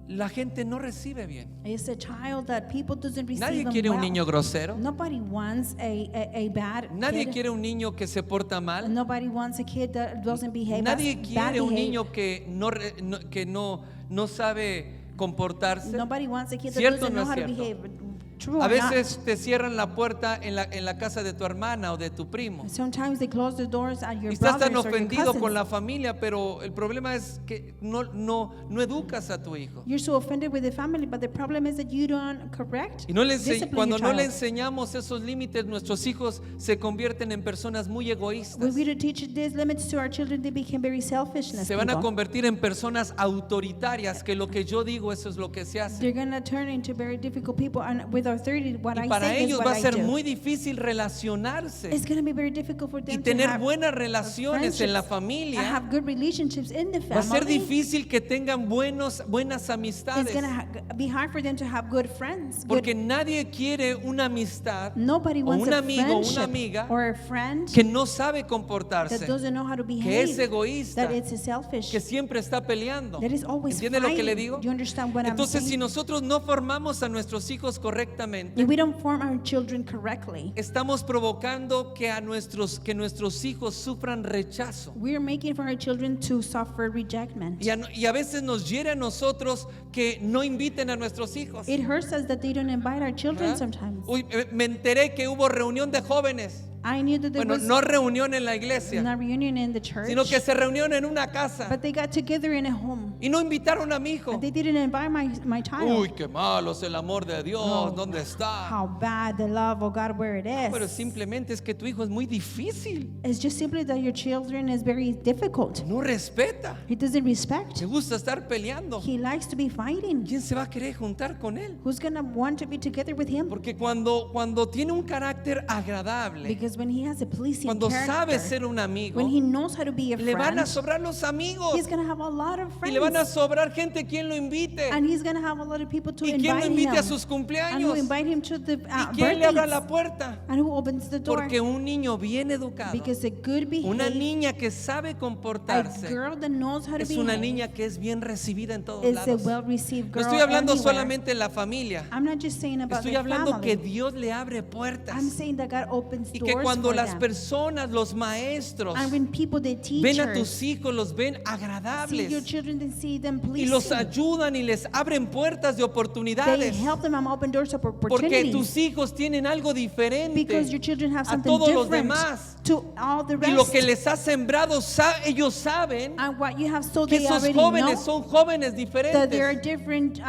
la gente no recibe bien. It's a child that people doesn't receive Nadie them quiere un well. niño grosero. Nobody wants a bad Nadie kid. quiere un niño que se porta mal. Nobody wants a kid that doesn't behave Nadie bad quiere un behave. niño que no sabe comportarse. Nobody wants a kid that ¿Cierto o doesn't no know es how to cierto? behave. True A or not. veces te cierran la puerta en la casa de tu hermana o de tu primo. Sometimes they close the doors at your Y estás tan brothers or your ofendido cousins. con la familia, pero el problema es que no educas a tu hijo. You're so offended with the family, but the problem is that you don't correct. Y discipline cuando your no le child. enseñamos esos límites, nuestros hijos se convierten en personas muy egoístas. When we don't teach these limits to our children, they become very selfish. Se van a convertir en personas autoritarias, que lo que yo digo, eso es lo que se hace. They're gonna turn into very difficult people, and with authority, what Y I para say is ellos what va a I ser do. muy difícil relacionarse It's gonna be very difficult for y them to tener have buenas relaciones en la friendships, familia. have good relationships in the Va a ser family. difícil que tengan buenas It's amistades, gonna be hard for them to have good friends. porque nadie quiere una amistad Nobody o wants un a amigo o una friendship amiga or a friend que no sabe that comportarse, doesn't know how to behave, que es egoísta, that it's selfish, que siempre está peleando. that is always ¿Entiende lo que le fighting. digo? Do you understand what Entonces, I'm si saying? nosotros no formamos a nuestros hijos correctamente, If we don't form our children correctly, estamos provocando que nuestros hijos sufran rechazo. we're making for our children to suffer rejectment. Y a veces nos hiere a nosotros que no inviten a nuestros hijos. It hurts us that they don't invite our children ¿Verdad? sometimes. Uy, me enteré que hubo reunión de jóvenes. I knew that there Bueno, was no reunión en la iglesia, not reunion in the church, sino que se reunieron en una casa but they got together in a home. y no invitaron a mi hijo. And they didn't invite my child. Uy, qué malo es el amor de Dios, Oh, ¿dónde está? How bad the love of God, where it is. Pero simplemente es que tu hijo es muy difícil, It's just simply that your children is very difficult. no respeta, He doesn't respect. le gusta estar peleando. He likes to be fighting. ¿Quién se va a querer juntar con él? Who's gonna want to be together with him? Porque cuando tiene un carácter agradable, Because when he has a pleasing cuando sabe character, ser un amigo, when he knows how to be a le van a friend, sobrar los amigos he's gonna have a lot of y friends. le van a sobrar gente quien lo invite And he's gonna have a lot of people to y quien lo invite invite him. a sus And who cumpleaños invite him to the y quien le abra la birthdays. puerta. And who opens the door. Porque un niño bien educado, Because a good una behavior, niña que sabe a comportarse, girl that knows how to es una behave, niña que es bien recibida en todos is a lados. well-received No girl estoy hablando anywhere. solamente en la familia, I'm not just saying about estoy the hablando que family. Dios le abre puertas I'm saying that God opens y doors que cuando for las them. personas, los maestros, And when people, the ven a teachers, tus hijos, los ven see your agradables children, they see them y los pleasing. ayudan y les abren puertas de They oportunidades. help them and open doors of Porque opportunities. tus hijos tienen algo diferente Because your children have a something todos los different demás. to all the Y lo rest. que les has sembrado, ellos saben And what you have so que they esos already jóvenes know son jóvenes that there are diferentes. different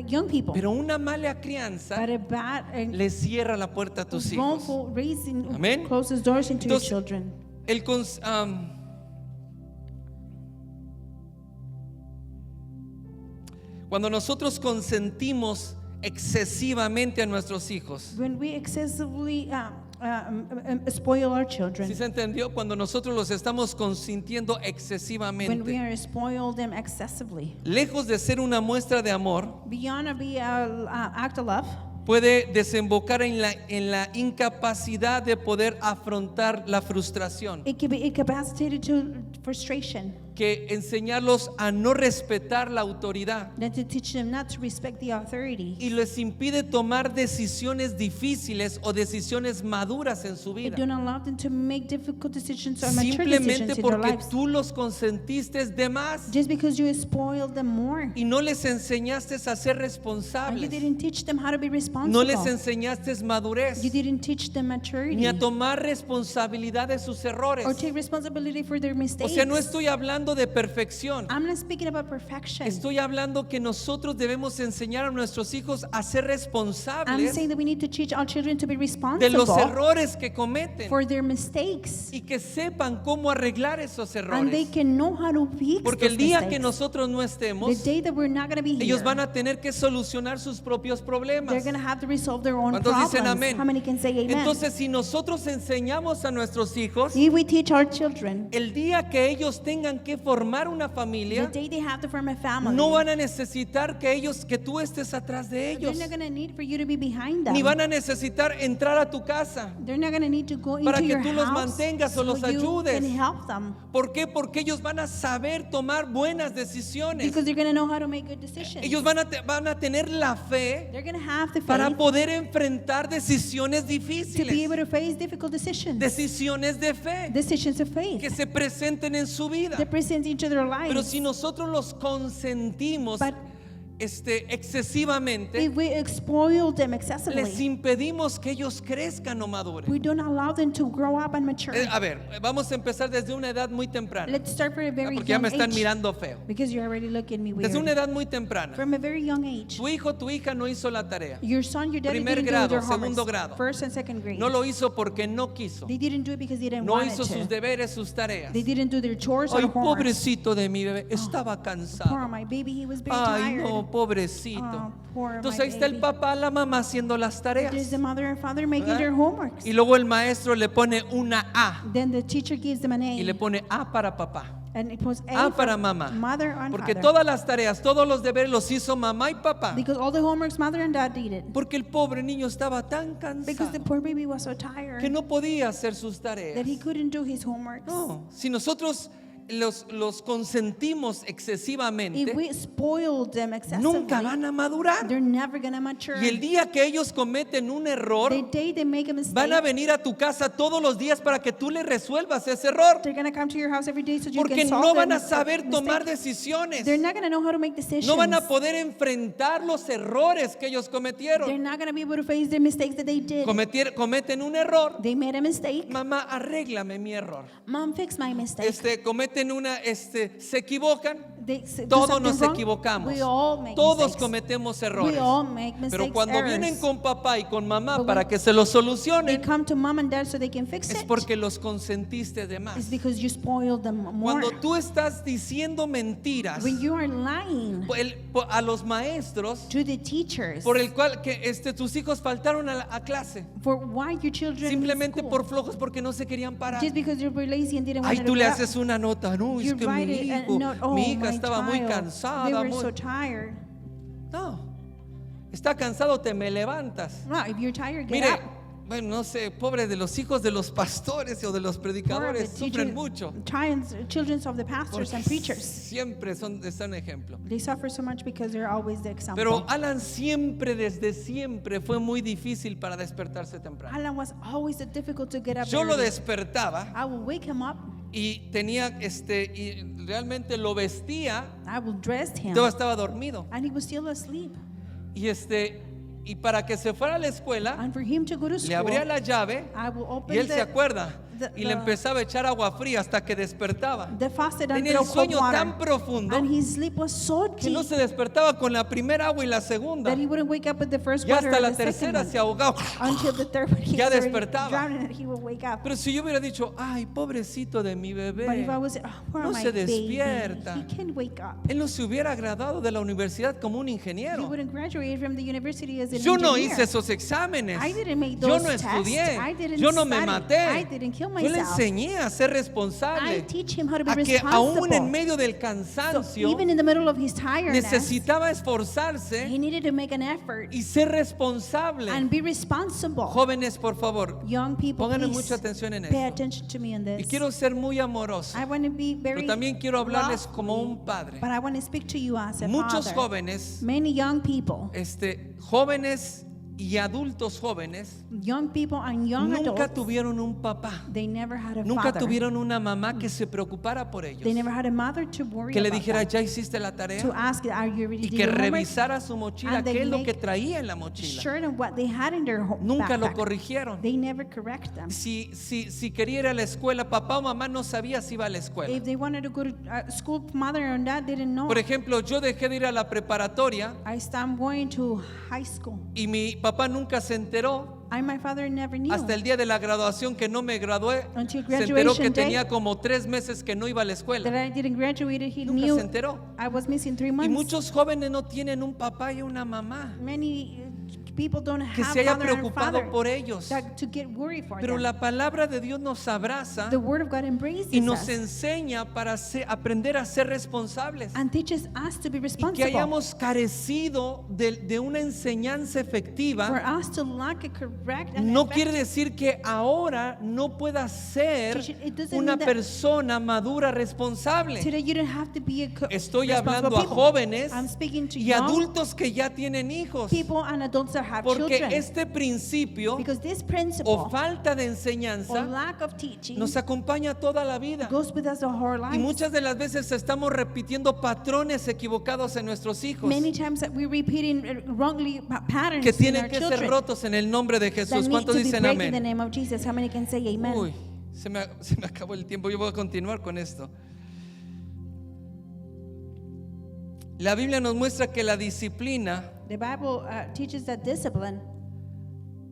young people. Pero una mala crianza But a bad and le cierra la puerta a tus hijos. wrongful raising Amén. closes doors into your Entonces, children. Cuando nosotros consentimos excesivamente a nuestros hijos, When we excessively spoil our children, ¿sí se entendió? Cuando nosotros los estamos consintiendo when we excesivamente, are spoil them excessively, lejos de ser una muestra de amor, beyond a be act of love, puede desembocar en la incapacidad de poder afrontar la frustración, it can be incapacitated to frustration. que enseñarlos a no respetar la autoridad Than to teach them not to respect the authority. y les impide tomar decisiones difíciles o decisiones maduras en su It vida, don't allow them to make difficult decisions or mature simplemente decisions in their porque lives. tú los consentiste de más Just because you spoiled them more. y no les enseñaste a ser And you responsables, didn't teach them how to be responsible. no les enseñaste madurez You didn't teach them maturity. ni a tomar responsabilidad de sus errores. Or take responsibility for their O mistakes. sea, no estoy hablando de perfección. I'm not speaking about perfection. Estoy hablando que nosotros debemos enseñar a nuestros hijos a ser I'm responsables saying that we need to teach our children to be de responsible los errores que cometen for their mistakes. y que sepan cómo arreglar esos And they errores. can know how to fix Porque el those día mistakes. que nosotros no The estemos, day that we're not going to be here, ellos van a tener que solucionar sus propios they're problemas. going to have to resolve their own ¿Cuántos problems. dicen amén? How many can say amen? Entonces, si nosotros enseñamos a nuestros hijos, If we teach our children, el día que ellos tengan que formar una the familia, day they have to form a family, no van a necesitar que tú estés atrás de they're ellos, not going to need for you to be behind them. ni van a necesitar entrar a tu casa. They're not going to need to go para into que your tú los house mantengas o so los you ayudes. can help them. ¿Por qué? Porque ellos van a saber tomar buenas decisiones. Because they're going to know how to make good decisions. Ellos van a tener la fe They're going to have the para faith poder enfrentar decisiones to be difíciles, able to face difficult decisions. decisiones de fe Decisions of faith que se presenten en su vida. that present into their lives. Pero si nosotros los consentimos But excesivamente, if we spoil them les excessively, impedimos que ellos crezcan o maduren. we don't allow them to grow up and mature. A ver, vamos a empezar desde una edad muy temprana, Let's start from a very porque ya young me están age. mirando feo. Because you're already looking at me weird. Desde una edad muy temprana. From a very young age. Tu hijo, tu hija no hizo la tarea. Your son, your daddy Primer didn't grado, do their segundo homeworks. grado. First and second grade. No lo hizo porque no quiso. They didn't do it because they didn't No want hizo it sus to. deberes, sus tareas. They didn't do their chores or Ay, homework. pobrecito de mi bebé, estaba Poor cansado. my baby, he was very Ay, tired. no, pobrecito. Oh, poor Entonces my ahí está el baby. papá, la mamá haciendo las There's tareas. the mother and father making ¿Verdad? their homeworks. Y luego el maestro le pone una A Then the teacher gives them an A. y le pone A para papá, And it was A A para for mamá. mother and Porque father. todas las tareas, todos los deberes los hizo mamá y papá. Because all the homeworks mother and dad did it. Porque el pobre niño estaba tan Because the cansado poor baby was so tired que no podía hacer sus that tareas. he couldn't do his homeworks. No, si nosotros los consentimos if excesivamente, we spoil them excessively, nunca van a madurar. they're never going to mature. Y el día que ellos cometen un error, The day they make a mistake, van a venir a tu casa todos los días para que tú le resuelvas ese error. they're going to come to your house every day so you Porque can solve no van a their saber tomar mistake. decisiones. They're not going to know how to make decisions. No van a poder enfrentar los errores que ellos They're cometieron. not going to be able to face the mistakes that they did. Cometen un error. They made a mistake. Mamá, arréglame mi error. Mom, fix my mistake. Cometen se equivocan. They do Todos something nos wrong. equivocamos. We all make Todos mistakes. cometemos We errores. all make mistakes, Pero cuando errors. vienen con papá y con mamá But para when que se lo They solucionen, come to mom and dad so they can fix es it. porque los consentiste de más. It's because you spoiled them more. Cuando tú estás diciendo mentiras When you are lying a los maestros to the teachers por el cual que tus hijos faltaron a clase, for why your children simplemente in school, por flojos porque no se querían parar. just because you were lazy and didn't want Ay, to tú le get up. haces una nota, no, es You que mi write it a hijo, note, oh, mi hija my estaba muy child, they cansada. were so tired. No, está cansado, te me levantas. No, if you're tired, get Mire, up. bueno, no sé, pobre de los hijos de los pastores o de los Poor of the predicadores, sufren teachers, mucho. children of the pastors Porque and preachers. siempre están ejemplo. They suffer so much because they're always the example. Pero Alan desde siempre fue muy difícil para despertarse temprano. Alan was always difficult to get up Yo lo early. despertaba I will wake him up. y y realmente lo vestía, I will dress him. todo estaba dormido. And he was still asleep. Y para que se fuera a la escuela, And for him to go to le school, abría la llave I will open y él se acuerda the- y le empezaba a echar agua fría hasta que despertaba. the faucet and Tenía el throw cold sueño water. tan profundo And his sleep was so que no deep se despertaba con la primera agua y la segunda. that he wouldn't wake up with the first Ya water hasta or la the second tercera one. se ahogaba. Until the third one, he Ya was already despertaba. drowning and he would wake up. Pero si yo hubiera dicho, ay, pobrecito de mi But if bebé, I was, poor no my se baby, despierta. he can wake up. Él no se hubiera graduado de la universidad como un He ingeniero. wouldn't graduate from the university as an Yo no engineer. hice esos exámenes. I didn't make Yo those no tests. estudié. I didn't Yo no me study. maté. I didn't kill Yo le myself. enseñé a ser I responsable. teach him how to be A que responsible. aún en medio del So cansancio even in the middle of his tiredness, necesitaba esforzarse he needed to make an effort y ser responsable. and be responsible. Jóvenes, por favor, Young people, pónganle please mucha atención en pay esto. attention to me in Y this. quiero ser muy amoroso, I want to be very pero también quiero hablarles lovely, como un padre. but I want to speak to you as a Muchos father. jóvenes, Many young people, jóvenes y adultos jóvenes, young people and young nunca adults, tuvieron un papá, they never had a nunca father. tuvieron una mamá que se preocupara por ellos, They never had a mother to worry que le about dijera, them, ya hiciste la to tarea, ask, are you ready y to do que your homework? revisara su mochila, And they qué es lo que make traía en la mochila. Sure, and what they had in their Nunca lo backpack. corrigieron. They never correct them. Si quería ir a la escuela, papá o mamá no sabía si iba a la escuela. If they wanted to go to school, mother and dad didn't know. Por ejemplo, yo dejé de ir a la preparatoria I stopped going to high school. y mi papá nunca se enteró My father never knew. hasta el día de la graduación que no me gradué. Until Se enteró que graduation day, tenía como 3 meses que no iba a la that escuela. I didn't graduate, he Nunca knew se enteró. I was missing 3 Y months. muchos jóvenes no tienen un papá y una mamá Many people don't que have se haya mother and preocupado father por ellos. to get worried for Pero them. la palabra de Dios nos abraza The word of God embraces y nos us enseña para aprender a ser responsables. and teaches us to be Y que responsible. hayamos carecido de una enseñanza For efectiva us to lack a correct and no effective quiere decir que ahora no pueda ser It doesn't una mean that persona madura responsable. today you don't have to be a Estoy responsible hablando a people. jóvenes I'm speaking to y young adultos que ya tienen hijos, people and adults that have porque children. este principio Because this principle o falta de or enseñanza lack of teaching nos acompaña toda la vida. goes with us the whole life. Y muchas de las veces estamos repitiendo patrones equivocados en nuestros hijos Many times that we're repeating wrongly patterns que in tienen our que ser children rotos en el nombre de that Jesús. need ¿Cuántos to be dicen break in the amén? name of Jesus. How many can say amen? Uy, se me acabó el tiempo. Yo voy a continuar con esto. La Biblia nos muestra que la disciplina The Bible teaches that discipline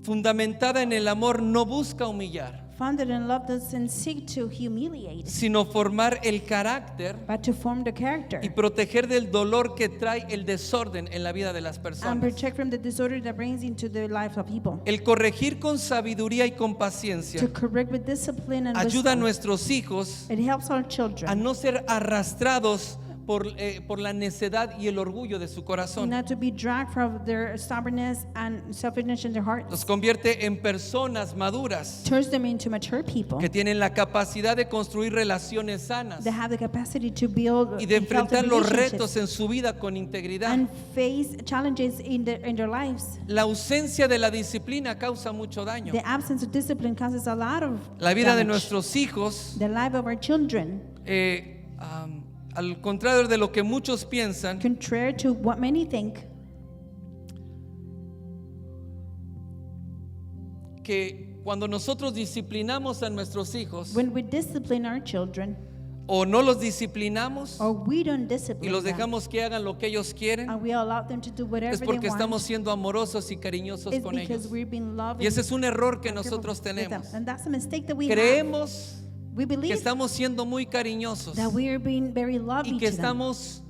fundamentada en el amor no busca humillar, founded in love doesn't seek to humiliate, sino formar el carácter but to form the character y proteger del dolor que trae el desorden en la vida de las and personas. protect from the disorder that brings into the lives of people. El corregir con sabiduría y con paciencia To correct with discipline and ayuda a wisdom. nuestros hijos It helps our a children no ser arrastrados por la necedad y el orgullo de su corazón. not to be dragged from their stubbornness and selfishness in their hearts. Los convierte en personas maduras Turns them into mature people que tienen la capacidad de construir relaciones sanas that have the capacity to build y de healthy enfrentar los relationships retos en su vida con integridad. and face challenges in their lives. La ausencia de la disciplina causa mucho daño. The absence of discipline causes a lot of La vida de damage. nuestros hijos, The life of our children, al contrario de lo que muchos piensan, contrary to what many think, que cuando nosotros disciplinamos a nuestros hijos when we discipline our children o no los disciplinamos or we don't y discipline los them dejamos que hagan lo que ellos quieren, and we allow them to do whatever es porque they want, estamos siendo amorosos y cariñosos it's con because ellos. we've been loving Y ese es un error que and careful nosotros with them. tenemos. And that's a mistake that we have. Creemos We que believe estamos siendo muy cariñosos that we are being very y loving que to them. estamos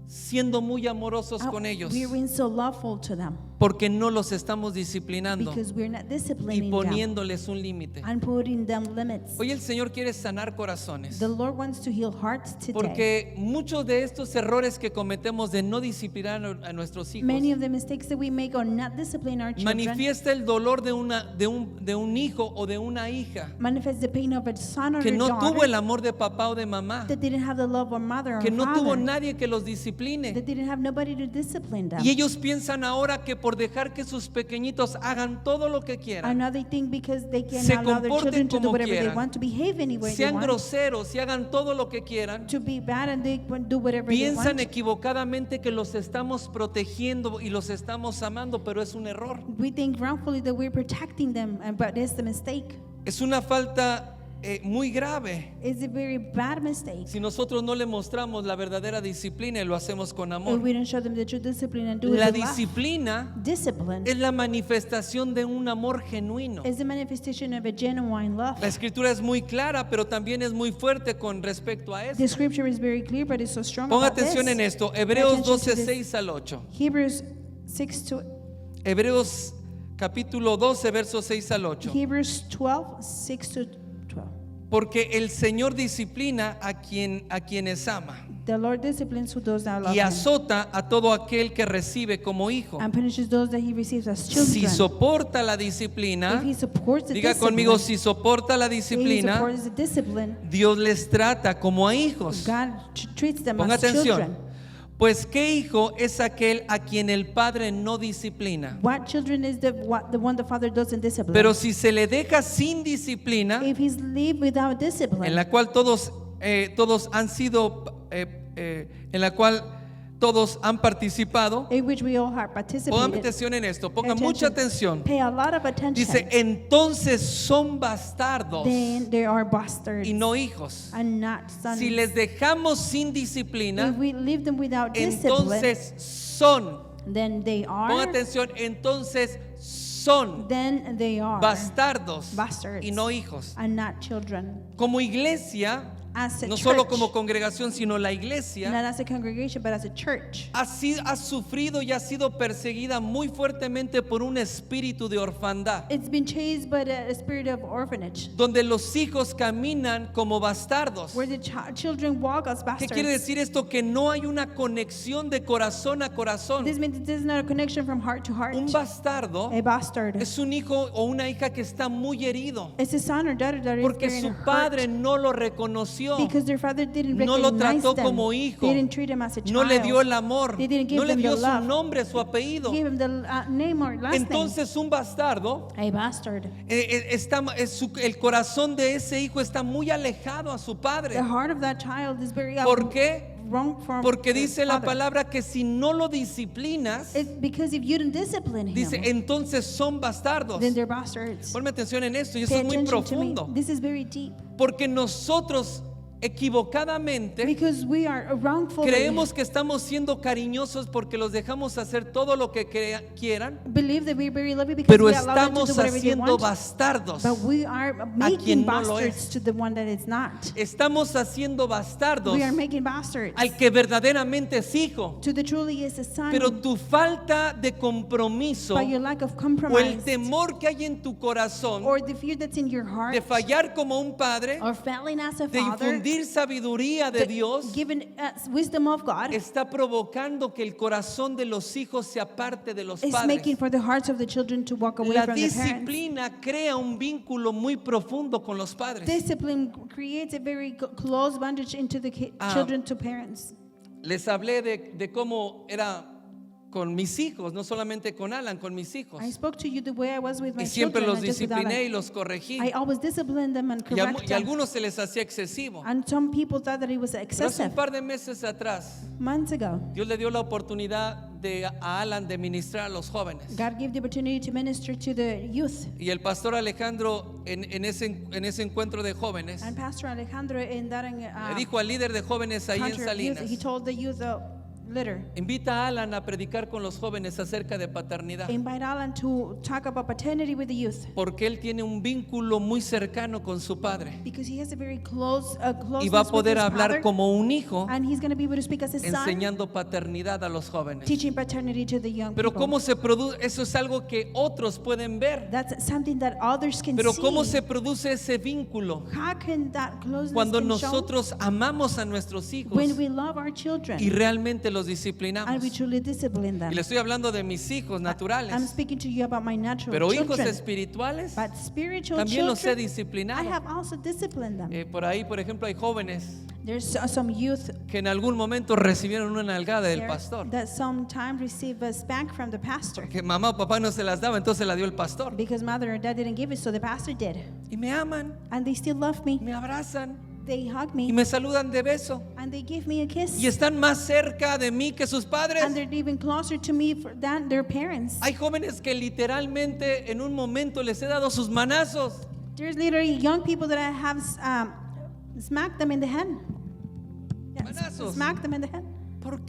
siendo muy amorosos Oh, con ellos we are being so loveful to them porque no los estamos disciplinando because we're not y disciplining them poniéndoles un límite. and putting them limits. Hoy el Señor quiere sanar corazones The Lord wants to heal hearts today. porque muchos de estos errores que cometemos de no disciplinar a nuestros hijos Many of the mistakes that we make are not disciplining our children. manifiesta el dolor de un hijo o de una hija Manifest the pain of a son or que a no daughter tuvo el amor de papá o de mamá, that didn't have the love of mother or que no father, tuvo nadie que los discipline. that didn't have nobody to discipline them. Y ellos piensan ahora que por dejar que sus pequeñitos hagan todo lo que quieran, Another thing, because they can se allow their comporten children to do como whatever they quieran, want, to behave anywhere they sean want, groseros y hagan todo lo que quieran, to be bad and they do whatever they piensan want. equivocadamente que los estamos protegiendo y los estamos amando, pero es un error. We think wrongfully that we're protecting them, but it's the mistake. Es una falta muy grave It's a very bad mistake. si nosotros no le mostramos la verdadera disciplina y lo hacemos con If amor. we don't show them the true discipline and do it La with love. disciplina Discipline es la manifestación de un amor genuino. is the manifestation of a genuine love. La escritura es muy clara, pero también es muy fuerte con respecto a The esto. scripture is very clear, but it's so strong Ponga about atención this. en esto. Pay Hebreos attention to 12, this. 6 al 8. Hebrews 6 to Hebreos capítulo 12, versos 6 al 8. Hebrews 12, 6 to 12. Porque el Señor disciplina a quienes ama The Lord disciplines who does not love y him, azota a todo aquel que recibe como hijo. and punishes those that he receives as Si children. soporta la If disciplina, he supports the diga discipline, conmigo, si soporta la if he disciplina, supports the discipline, Dios les trata como a hijos. God treats them Ponga as atención. children. Pues qué hijo es aquel a quien el padre no disciplina. What children is the one the father doesn't discipline? Pero si se le deja sin disciplina, If he's live without discipline, en la cual todos han sido, en la cual todos han participado. in which we all have Pongan participated. atención en esto, Pay pongan mucha attention. atención. Pay a lot of attention. Dice, entonces son bastardos Then they are bastards y no hijos. and not sons. Si les dejamos sin disciplina, If we leave them without discipline, entonces son. then they Pongan are. atención, entonces son Then they are bastardos bastards y no hijos. and not children. Como iglesia, As a no church, solo como congregación, sino la not iglesia, as a congregation, but as a church, ha sufrido y ha sido perseguida muy fuertemente por un espíritu de orfandad, it's been chased by the spirit of orphanage, donde los hijos caminan como bastardos. where the children walk as ¿Qué bastards. quiere decir esto? Que no hay una conexión de corazón a corazón. This means there's not a connection from heart to heart. Un bastardo A bastard es un hijo o una hija que está muy herido is a son or daughter that is porque very su hurt padre no lo reconoció, because their father didn't no lo recognize trató them. como hijo, They didn't treat him as a child. no le dio el amor, They didn't give no le them dio the su love. nombre, su apellido. Gave him the name or last Entonces un bastardo, name. A bastard. el corazón de ese hijo está muy alejado a su padre. The heart of that child is very ¿Por qué? wrong from Porque the dice la father. palabra que si no lo disciplinas, It's because if you don't discipline him, dice, entonces son bastardos. then they're bastards. Ponme atención en esto, y eso Pay es muy attention to me. profundo. This is very deep Porque nosotros equivocadamente because we are wrongfully creemos que estamos siendo cariñosos porque los dejamos hacer todo lo que quieran, believe that we're very loving because pero we allow them to estamos do whatever they haciendo want. bastardos. But we are quien making no lo bastards es. to the one that is not. Estamos haciendo bastardos We are making bastards al que verdaderamente es hijo. to the truly is a son. Pero tu falta de compromiso By your lack of o el compromise temor que hay en tu corazón or the fear that's in your heart de fallar como un padre, or failing as a de father, infundir recibir sabiduría de Dios given wisdom of God está provocando que el corazón de los hijos se aparte de los is padres. making for the hearts of the children to walk away La from their parents. disciplina crea un vínculo muy profundo con los padres. Discipline creates a very close bondage into the children to parents. Les hablé de cómo era con mis hijos, no solamente con Alan, con mis hijos. I spoke to you the way I was with my Y siempre children, los not just with discipliné y Alan. los corregí. I always disciplined them and Y a correct them. algunos se les hacía excesivo. And some people thought that it was Pero hace excessive. un par de meses atrás, Months ago, Dios le dio la oportunidad a Alan de ministrar a los jóvenes. God gave the opportunity to minister to the youth. Y el pastor Alejandro en ese encuentro de jóvenes And Pastor Alejandro in that le dijo al líder de jóvenes ahí en encounter of youth, Salinas: he told the youth leader, invita a Alan a predicar con los jóvenes acerca de paternidad, invite Alan to talk about paternity with the youth porque él tiene un vínculo muy cercano con su padre because he has a very close y va a closeness with poder his hablar father, como un hijo, and he's going to be able to speak as his son, enseñando paternidad a los jóvenes. teaching paternity to the young Pero people. cómo se produce, eso es algo que otros pueden ver. That's something that others can Pero see. cómo se produce ese vínculo How can that closeness cuando can show? nosotros amamos a nuestros hijos When we love our children y realmente los and disciplinamos. we truly discipline them. Y le estoy hablando de mis hijos I'm naturales, speaking to you about my natural pero hijos children. espirituales But spiritual también los he children, I disciplinado. have also disciplined them. Por ahí, por ejemplo, hay jóvenes There's some youth que en algún momento recibieron una nalgada del here pastor, that sometimes receive a spank from the pastor que mamá o papá no se las daba, entonces se la dio el pastor. because mother or dad didn't give it, so the pastor did. Y me aman, And they still love me. me abrazan They hug y me me saludan de beso. and they give me a kiss. Y están más cerca de mí que sus padres. And they're even closer to me than their parents. Hay jóvenes que literalmente en un momento les he dado sus manazos. There's literally young people that I have smacked them in the head. Manazos. Smacked them in the head.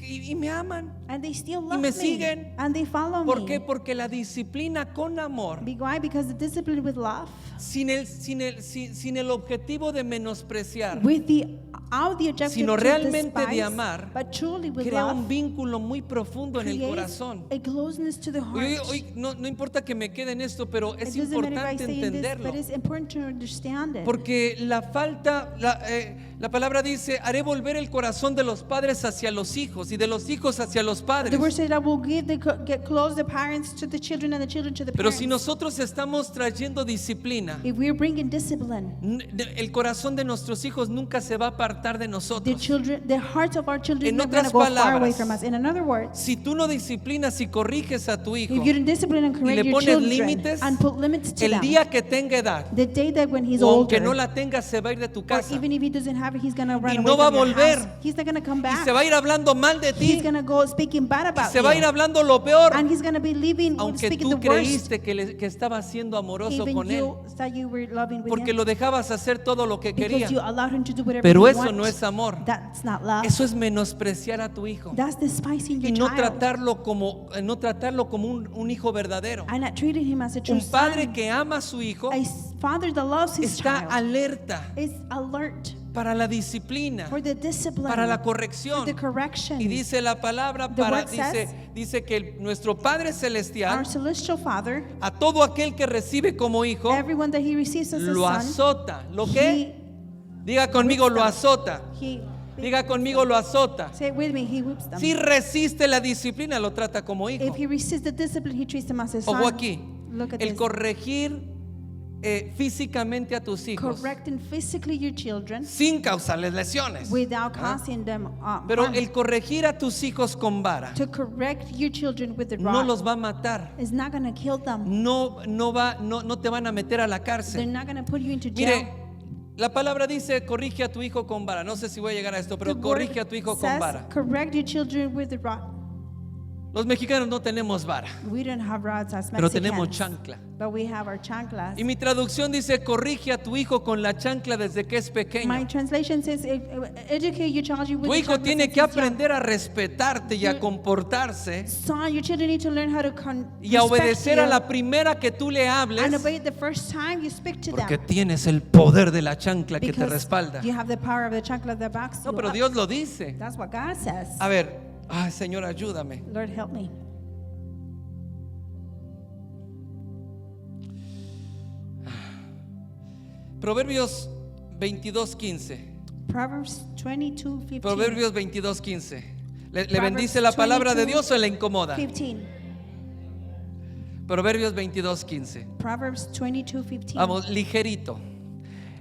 Y me aman. And they still love me me. siguen. And they follow ¿Por me. qué? Porque la disciplina con amor, Why? Because the discipline with love, sin el objetivo de menospreciar, without the objective sino to realmente de despise, amar, but truly with crea love, un vínculo muy profundo en el creates corazón. a closeness to the heart. Hoy no importa que me quede en esto, pero es It doesn't matter if I importante say in this, entenderlo. but it's important to understand it. Porque la palabra dice: haré volver el corazón de los padres hacia los hijos y de los hijos hacia los The padres. word said, "I will get close the parents to the children and the children to the Pero parents." si nosotros estamos trayendo disciplina, If we're bringing discipline, el corazón de nuestros hijos nunca se va a apartar de the nosotros. hearts of our children En are not going otras to go far away palabras, from us. In other words, Si tú no disciplinas y corriges a tu hijo, if you don't discipline and le correct your pones children límites, and put limits to el them, día que tenga edad, the day that when he's o older, aunque no la tenga, se va a ir de tu or casa even if he doesn't have it, he's going to run y away no va a from your volver. house. He's not going to come y back. se va a ir hablando mal de He's ti, going to go speaking bad about se va a ir you. hablando lo peor, And he's going to be living, aunque speaking tú the worst. creíste que estaba siendo amoroso Even con él, you thought you were loving with porque him lo dejabas hacer todo lo que because quería. you allowed him to do whatever Pero he eso wants. no es amor. That's not love. Eso es menospreciar a tu hijo That's despising your y no child tratarlo como un hijo verdadero. and not treating him as a true Un padre son. que ama a su hijo A father that loves his está child alerta is alert para la disciplina, for the discipline, para la for corrección. the correction. Y dice la palabra, The word dice que nuestro Padre Celestial, Our celestial Father, a todo aquel que recibe como hijo, everyone that he receives as a lo son, azota. ¿Lo qué? Diga conmigo, lo azota. he Diga conmigo, lo azota. say it with me, he whips them. Si resiste la disciplina, lo trata como hijo. If he resists the discipline, he treats them as a son. Ojo aquí. Look at El this. corregir físicamente a tus hijos Correcting physically your children sin causarles lesiones. without ¿Ah? causing them Pero harm. el corregir a tus hijos con vara To correct your children with the no rod los va a matar. is not going to kill them. No te van a meter a la They're cárcel. not going to put you into jail. Mire, la palabra dice: corrige a tu hijo con vara. No sé si voy a llegar a esto, pero The corrige word a tu hijo con says, vara. correct your children with the rod. Los mexicanos no tenemos vara, We don't have rods as pero Mexicans, tenemos chancla. but we have our chanclas. Y mi traducción dice: corrige a tu hijo con la chancla desde que es My pequeño. translation says, educate your child with Tu the hijo chancla tiene since que he's young. aprender a respetarte y a comportarse Son, your children need to learn how to y a respect obedecer a you la primera que tú le and hables, obey the first time you speak to porque them. tienes el poder de la chancla que te Because respalda. you have the power of the chancla that backs No, you pero up. Dios lo dice. That's what God says. A ver, ay, Señor, ayúdame. Lord, help me. Proverbios 22:15. Proverbs 22:15. Proverbios 22:15. ¿Le Proverbs bendice la palabra de 22, Dios o le incomoda? 15. Proverbios 22:15. Proverbs 22:15. Vamos, ligerito.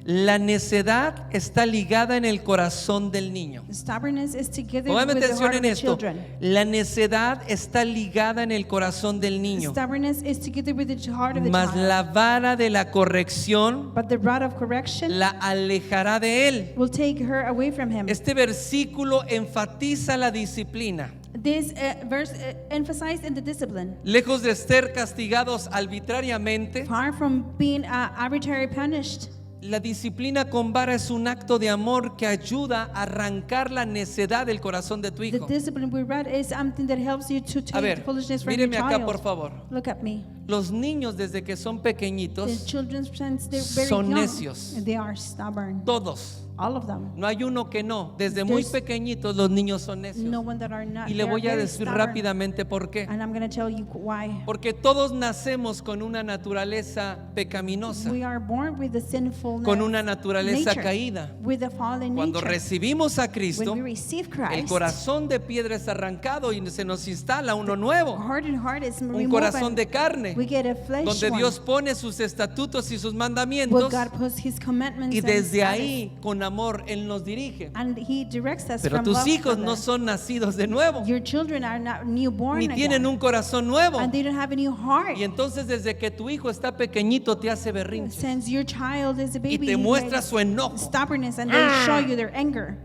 La necedad está ligada en el corazón del niño. Stubbornness is together Póngame with the atención heart of en the esto. children. La necedad está ligada en el corazón del niño. Stubbornness is together with the heart of the Mas child. la vara de la corrección But the rod of correction la alejará de él. will take her away from him. Este versículo enfatiza la disciplina. This verse emphasized in the discipline. Lejos de ser castigados arbitrariamente, Far from being arbitrarily punished, la disciplina con vara es un acto de amor que ayuda a arrancar la necedad del corazón de tu the hijo. discipline we read is something that helps you to A take ver, the foolishness from your míreme acá por child. favor. Look at me. Los niños desde que son The pequeñitos, children, since they're very son young, necios. they are stubborn. todos, All of them. no hay uno que no. Desde muy There's pequeñitos los niños son necios. No one that are not. Y le They are voy a very decir stubborn. rápidamente por qué. And I'm going to tell you why. Porque todos nacemos con una naturaleza pecaminosa, We are born with the sinful con una naturaleza nature, caída. with a fallen Cuando nature. recibimos a Cristo, When we receive el Christ, corazón de piedra es arrancado y se nos instala uno nuevo, hardened heart is un removed corazón and de carne, we get a flesh donde one. Dios pone sus estatutos y sus Where mandamientos, God puts His commandments y and desde status, ahí con amor Él nos dirige. and He directs us Pero from tus love hijos for no them. son nacidos de nuevo, Your children are not newborn ni tienen again, un corazón nuevo, and they don't have a new heart. y entonces desde que tu hijo está pequeñito te hace berrinche Since your child is a y baby, te he muestra makes su enojo. stubbornness, and they show you their anger.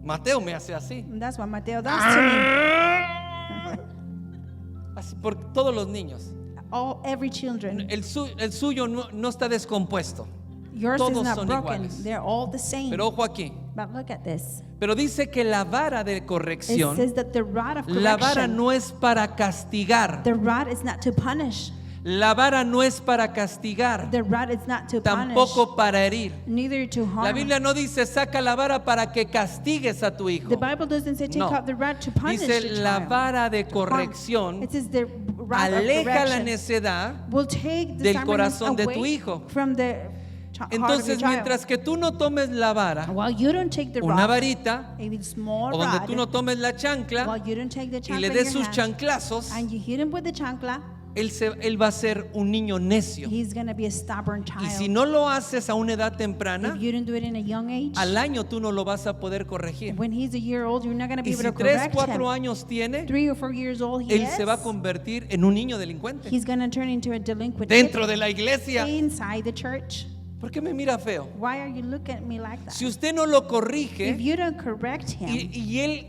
Mateo me hace así, And that's what Mateo does to me. así por todos los niños. Every children. El suyo no está descompuesto, Yours todos is not son broken. iguales. They're all the same. pero ojo aquí. But look at this. Pero dice que la vara de It corrección, says that the rod of la vara correction, no es para castigar. the rod is not to punish. La vara no es para castigar, The rod is not to tampoco para herir. punish, neither to harm. La Biblia no dice saca la vara para que castigues a tu hijo. The Bible doesn't say take No. out the rod to punish Dice the la child. vara de Harm. corrección It says the rod of aleja la correction necedad. will take the del stubbornness corazón de tu away hijo. from the heart of your Entonces child. mientras que tú no tomes la vara, While you don't take the una rod, varita, a small o donde rod, tú no tomes la chancla while you don't take the y chancla le in des your sus hand, chanclazos, and you hit him with the chancla, él va a ser un niño necio. he's going to be a stubborn child. Y si no lo haces a una edad temprana, If you don't do it in a young age, al año tú no lo vas a poder corregir. when he's a year old, you're not going to be Y able si to 3, correct 4 him. años tiene, 3 or 4 years old he él is, se va a convertir en un niño delincuente he's going to turn into a delinquent dentro de la iglesia. inside the church. ¿Por qué me mira feo? Why are you looking at me like that? Si usted no lo If corrige you don't correct him, y él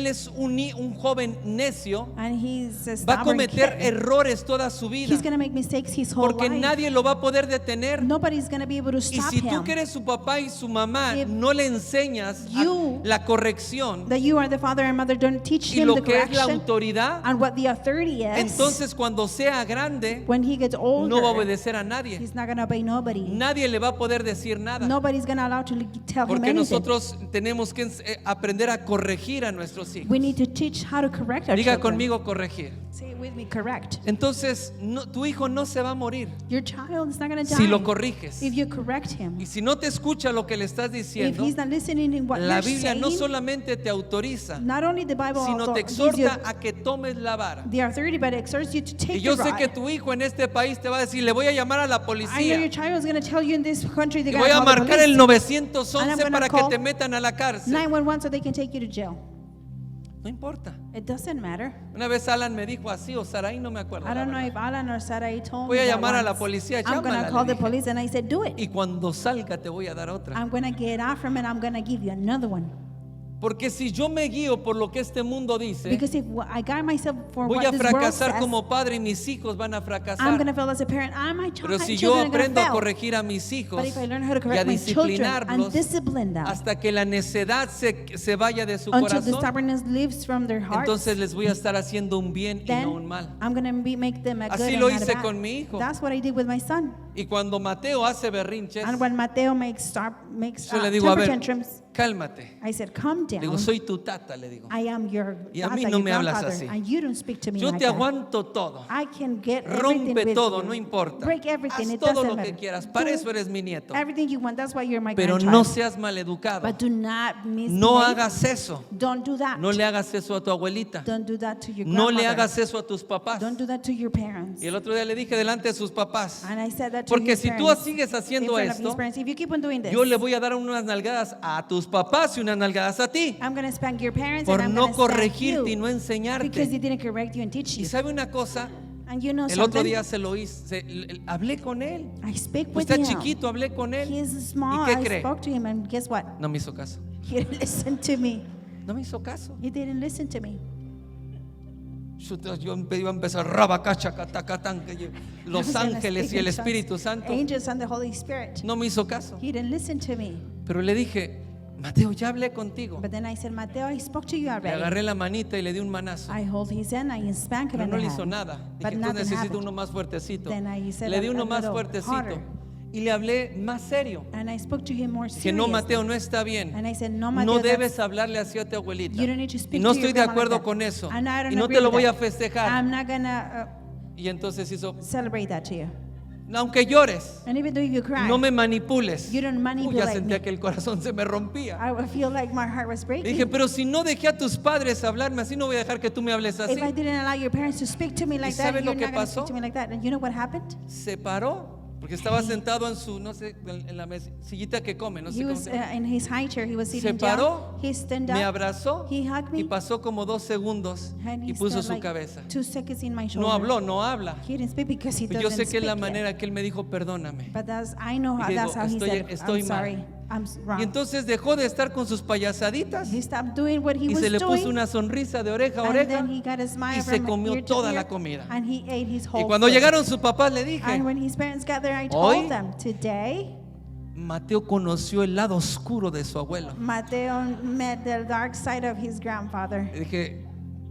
es un joven necio, and he's a va a stubborn cometer kid, errores toda su vida he's going to make mistakes his whole porque life. nadie lo va a poder detener. Nobody's going to be able to Y stop si tú him. que eres su papá y su mamá If no le enseñas you- la corrección That you are the father and mother, don't teach y him lo the que es la correction autoridad, and what the authority is. entonces cuando sea grande When he gets older, no va a obedecer a nadie. he's not going to obey nobody. Nadie le va a poder decir nada. Nobody's going to allow to tell him Porque anything. nosotros tenemos que aprender a corregir a nuestros hijos. We need to teach how to correct our Diga children. conmigo corregir. Say it with me, correct. Entonces tu hijo no se va a morir Your child is not going to die si lo corriges. if you correct him. Y si no te escucha lo que le estás If diciendo, he's not listening in what la you're Biblia no saying, solamente te autoriza, not only the Bible sino also te gives you exhorta a que tomes la vara. the authority, but it exhorts you to take Y yo the sé rod. que tu hijo en este país te va a decir, le voy a llamar a la I know policía your child is going to tell you in this country y they're voy going a to call the marcar el police. 911 gonna para que call te metan a la cárcel. 911 so they can take you to jail. No importa. It doesn't matter. Una vez Alan me dijo así, o Saraí, no me acuerdo. I la don't know verdad. if Alan or Sarai told Voy me a that llamar a la once. policía, I'm going llámala, to call le the dije. police, and I said, do it. Y cuando salga te voy a dar otra. I'm going to get out from it. I'm going to give you another one. Porque si yo me guío por lo que este mundo dice, Because if I guide myself for voy what a this world fracasar says, como padre y mis hijos van a I'm going fracasar. to fail as a parent. My Pero si yo children are going to aprendo a fail. corregir a mis hijos But if I learn how to y a correct my children and disciplinarlos discipline them hasta que la necedad se vaya de su until the corazón, stubbornness leaves from their hearts, entonces les voy a estar haciendo un bien y then no un mal. I'm going to make them a good Así and lo not a hice bad. con mi hijo. That's what I did with my son. Y cuando Mateo hace berrinches, And when Mateo makes yo le digo, a temper ver, tantrums, cálmate. I said, calm Le down. digo, soy tu tata, le digo. I am your Y a mí tata, no your me hablas grandfather, así. and you don't speak to me Yo like te that. aguanto todo. I can get everything Rompe with todo, you. no importa. Break everything, Haz it todo doesn't lo matter. que quieras. Para Do eso eres mi nieto. everything you want, that's why you're my Pero grandchild. no seas maleducado. But do not misbehave. No hagas eso. Don't do that. No le hagas eso a tu abuelita. Don't do that to your No le grandmother. hagas eso a tus papás. Don't do that to your parents. Y el otro día le dije delante de sus papás, And I said that to porque his si tú parents, sigues in haciendo front of his esto, parents. If you keep on doing this, yo le voy a dar unas nalgadas a tus papás y unas nalgadas a ti I'm going to spank your parents por and I'm no going to spank corregirte y you no because enseñarte. they didn't correct you and teach Y you. sabe una cosa, And you know el otro something? día se lo hice, hablé con él. I speak with Está him. chiquito, hablé con él. He is small. ¿Y qué I cree? spoke to him and guess what? No me hizo caso. He didn't listen to me. No me hizo caso. He didn't listen to me. Yo iba a empezar rabacacha, catacatán, I Los was gonna Ángeles speak y el in tongues. Espíritu Santo. Angels and the Holy Spirit. No me hizo caso. He didn't listen to me. Pero le dije, Mateo, ya hablé contigo. But then I said, Mateo, I spoke to you Le already. agarré la manita y le di un manazo. I hold his hand, I spank him Pero in no the le hizo hand. nada. But Dije, entonces nothing necesito happened. uno más fuertecito. Then I said Le di a uno más little fuertecito. harder. Y le hablé más serio. And I spoke to him more Dije, no, seriously. Mateo, no está bien. And I said, no, Mateo, No that's- debes hablarle así a tu abuelita. You don't need to Y speak no to your estoy de grandma like acuerdo that. con eso. And I don't Y no agree te lo with voy a that. festejar. I'm not gonna Y entonces hizo, celebrate that to you. aunque llores, And even though you cry, no me manipules. you don't Uy, ya manipulate sentía me. que el corazón se me rompía. I feel like my heart was Le breaking. dije, pero si no dejé a tus padres hablarme así, no voy a dejar que tú me hables así. If I didn't allow your parents to speak to me like that, sabe lo you're que not going to pasó? speak to me like that. And you know what happened? Se paró, porque estaba sentado en su, no sé, en la sillita que come, no sé He cómo was se llama. in his high chair. He was Se sitting paró, down. He stood me up. abrazó He hugged me. y pasó como 2 segundos And y he puso stood su like cabeza. 2 seconds in my shoulder. No habló, no habla. He didn't speak because he Pero yo doesn't sé que es la speak yet. manera que él me dijo, perdóname. But I know Y how, digo, that's how he said, estoy I'm mal. sorry, I'm wrong. Y entonces dejó de estar con sus payasaditas He stopped doing what he y was se le doing. puso una sonrisa de oreja a And oreja. then he got a smile y se from comió ear to toda ear, la comida. And he ate his Y whole cuando food. llegaron sus papás le dije, And when his parents got there, I Hoy- told them, today, Mateo conoció el lado oscuro de su abuelo. Mateo met the dark side of his grandfather. Le dije,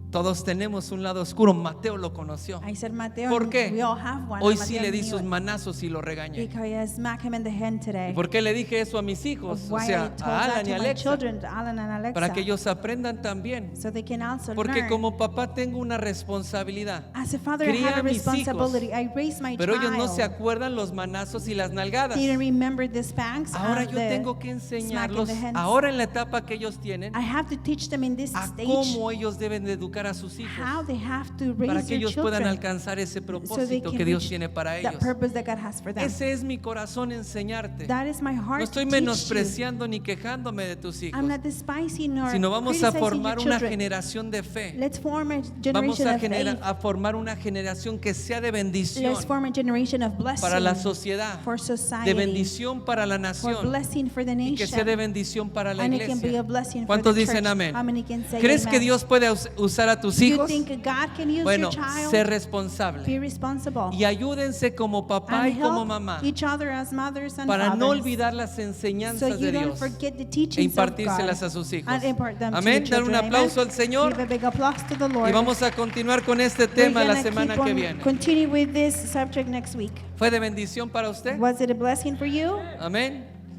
todos tenemos un lado oscuro, Mateo lo conoció. I said, Mateo, ¿Por qué? we all have one. Hoy and sí Mateo le di knew sus it. manazos y lo regañé. Because I smacked him in the hand today. ¿Y por qué le dije eso a mis hijos? O Why I sea, told a that Alan y to my Alexa, children, Alan and Alexa, para que ellos aprendan también. so they can also Porque learn. como papá tengo una responsabilidad. As a father, I Cría have a a mis hijos, responsibility. I raised my pero child. ellos no se acuerdan los manazos y las nalgadas. They didn't remember the spanks Ahora and yo the tengo que smack in enseñarlos, the hands. ahora en la etapa que ellos tienen, I have to teach them in this a stage cómo ellos deben de educar a sus hijos how they have to raise para que their ellos puedan children alcanzar ese so they propósito can que Dios reach tiene para that ellos. purpose that God has for them. Ese es mi corazón enseñarte. That is my heart No estoy to teach you. menospreciando ni quejándome de tus hijos, I'm not despising nor sino vamos a criticizing formar your una children. generación de fe. Let's form a Vamos generation a, of faith. a formar una generación que sea de bendición Let's form a generation of blessing para la sociedad, for society, de bendición para la for nación blessing for the y nation, que sea de bendición para la and it can be a iglesia. blessing for ¿Cuántos the dicen church. amén? How many can say ¿Crees amen? que Dios puede usar a tus You hijos? think God can use Bueno, your child? sé Be responsable responsible. y ayúdense como papá And y como help mamá each other as mothers and para no fathers, olvidar las so enseñanzas you de don't Dios forget the e teachings of impartírselas God a sus hijos. and impart them to Amén. your Dar un children. aplauso Amen. al Señor Give a big applause to the Lord. y vamos a continuar con este We're tema la gonna semana keep que on viene. continue with this subject next week. ¿Fue de bendición para usted? Was it a blessing for you? Amén.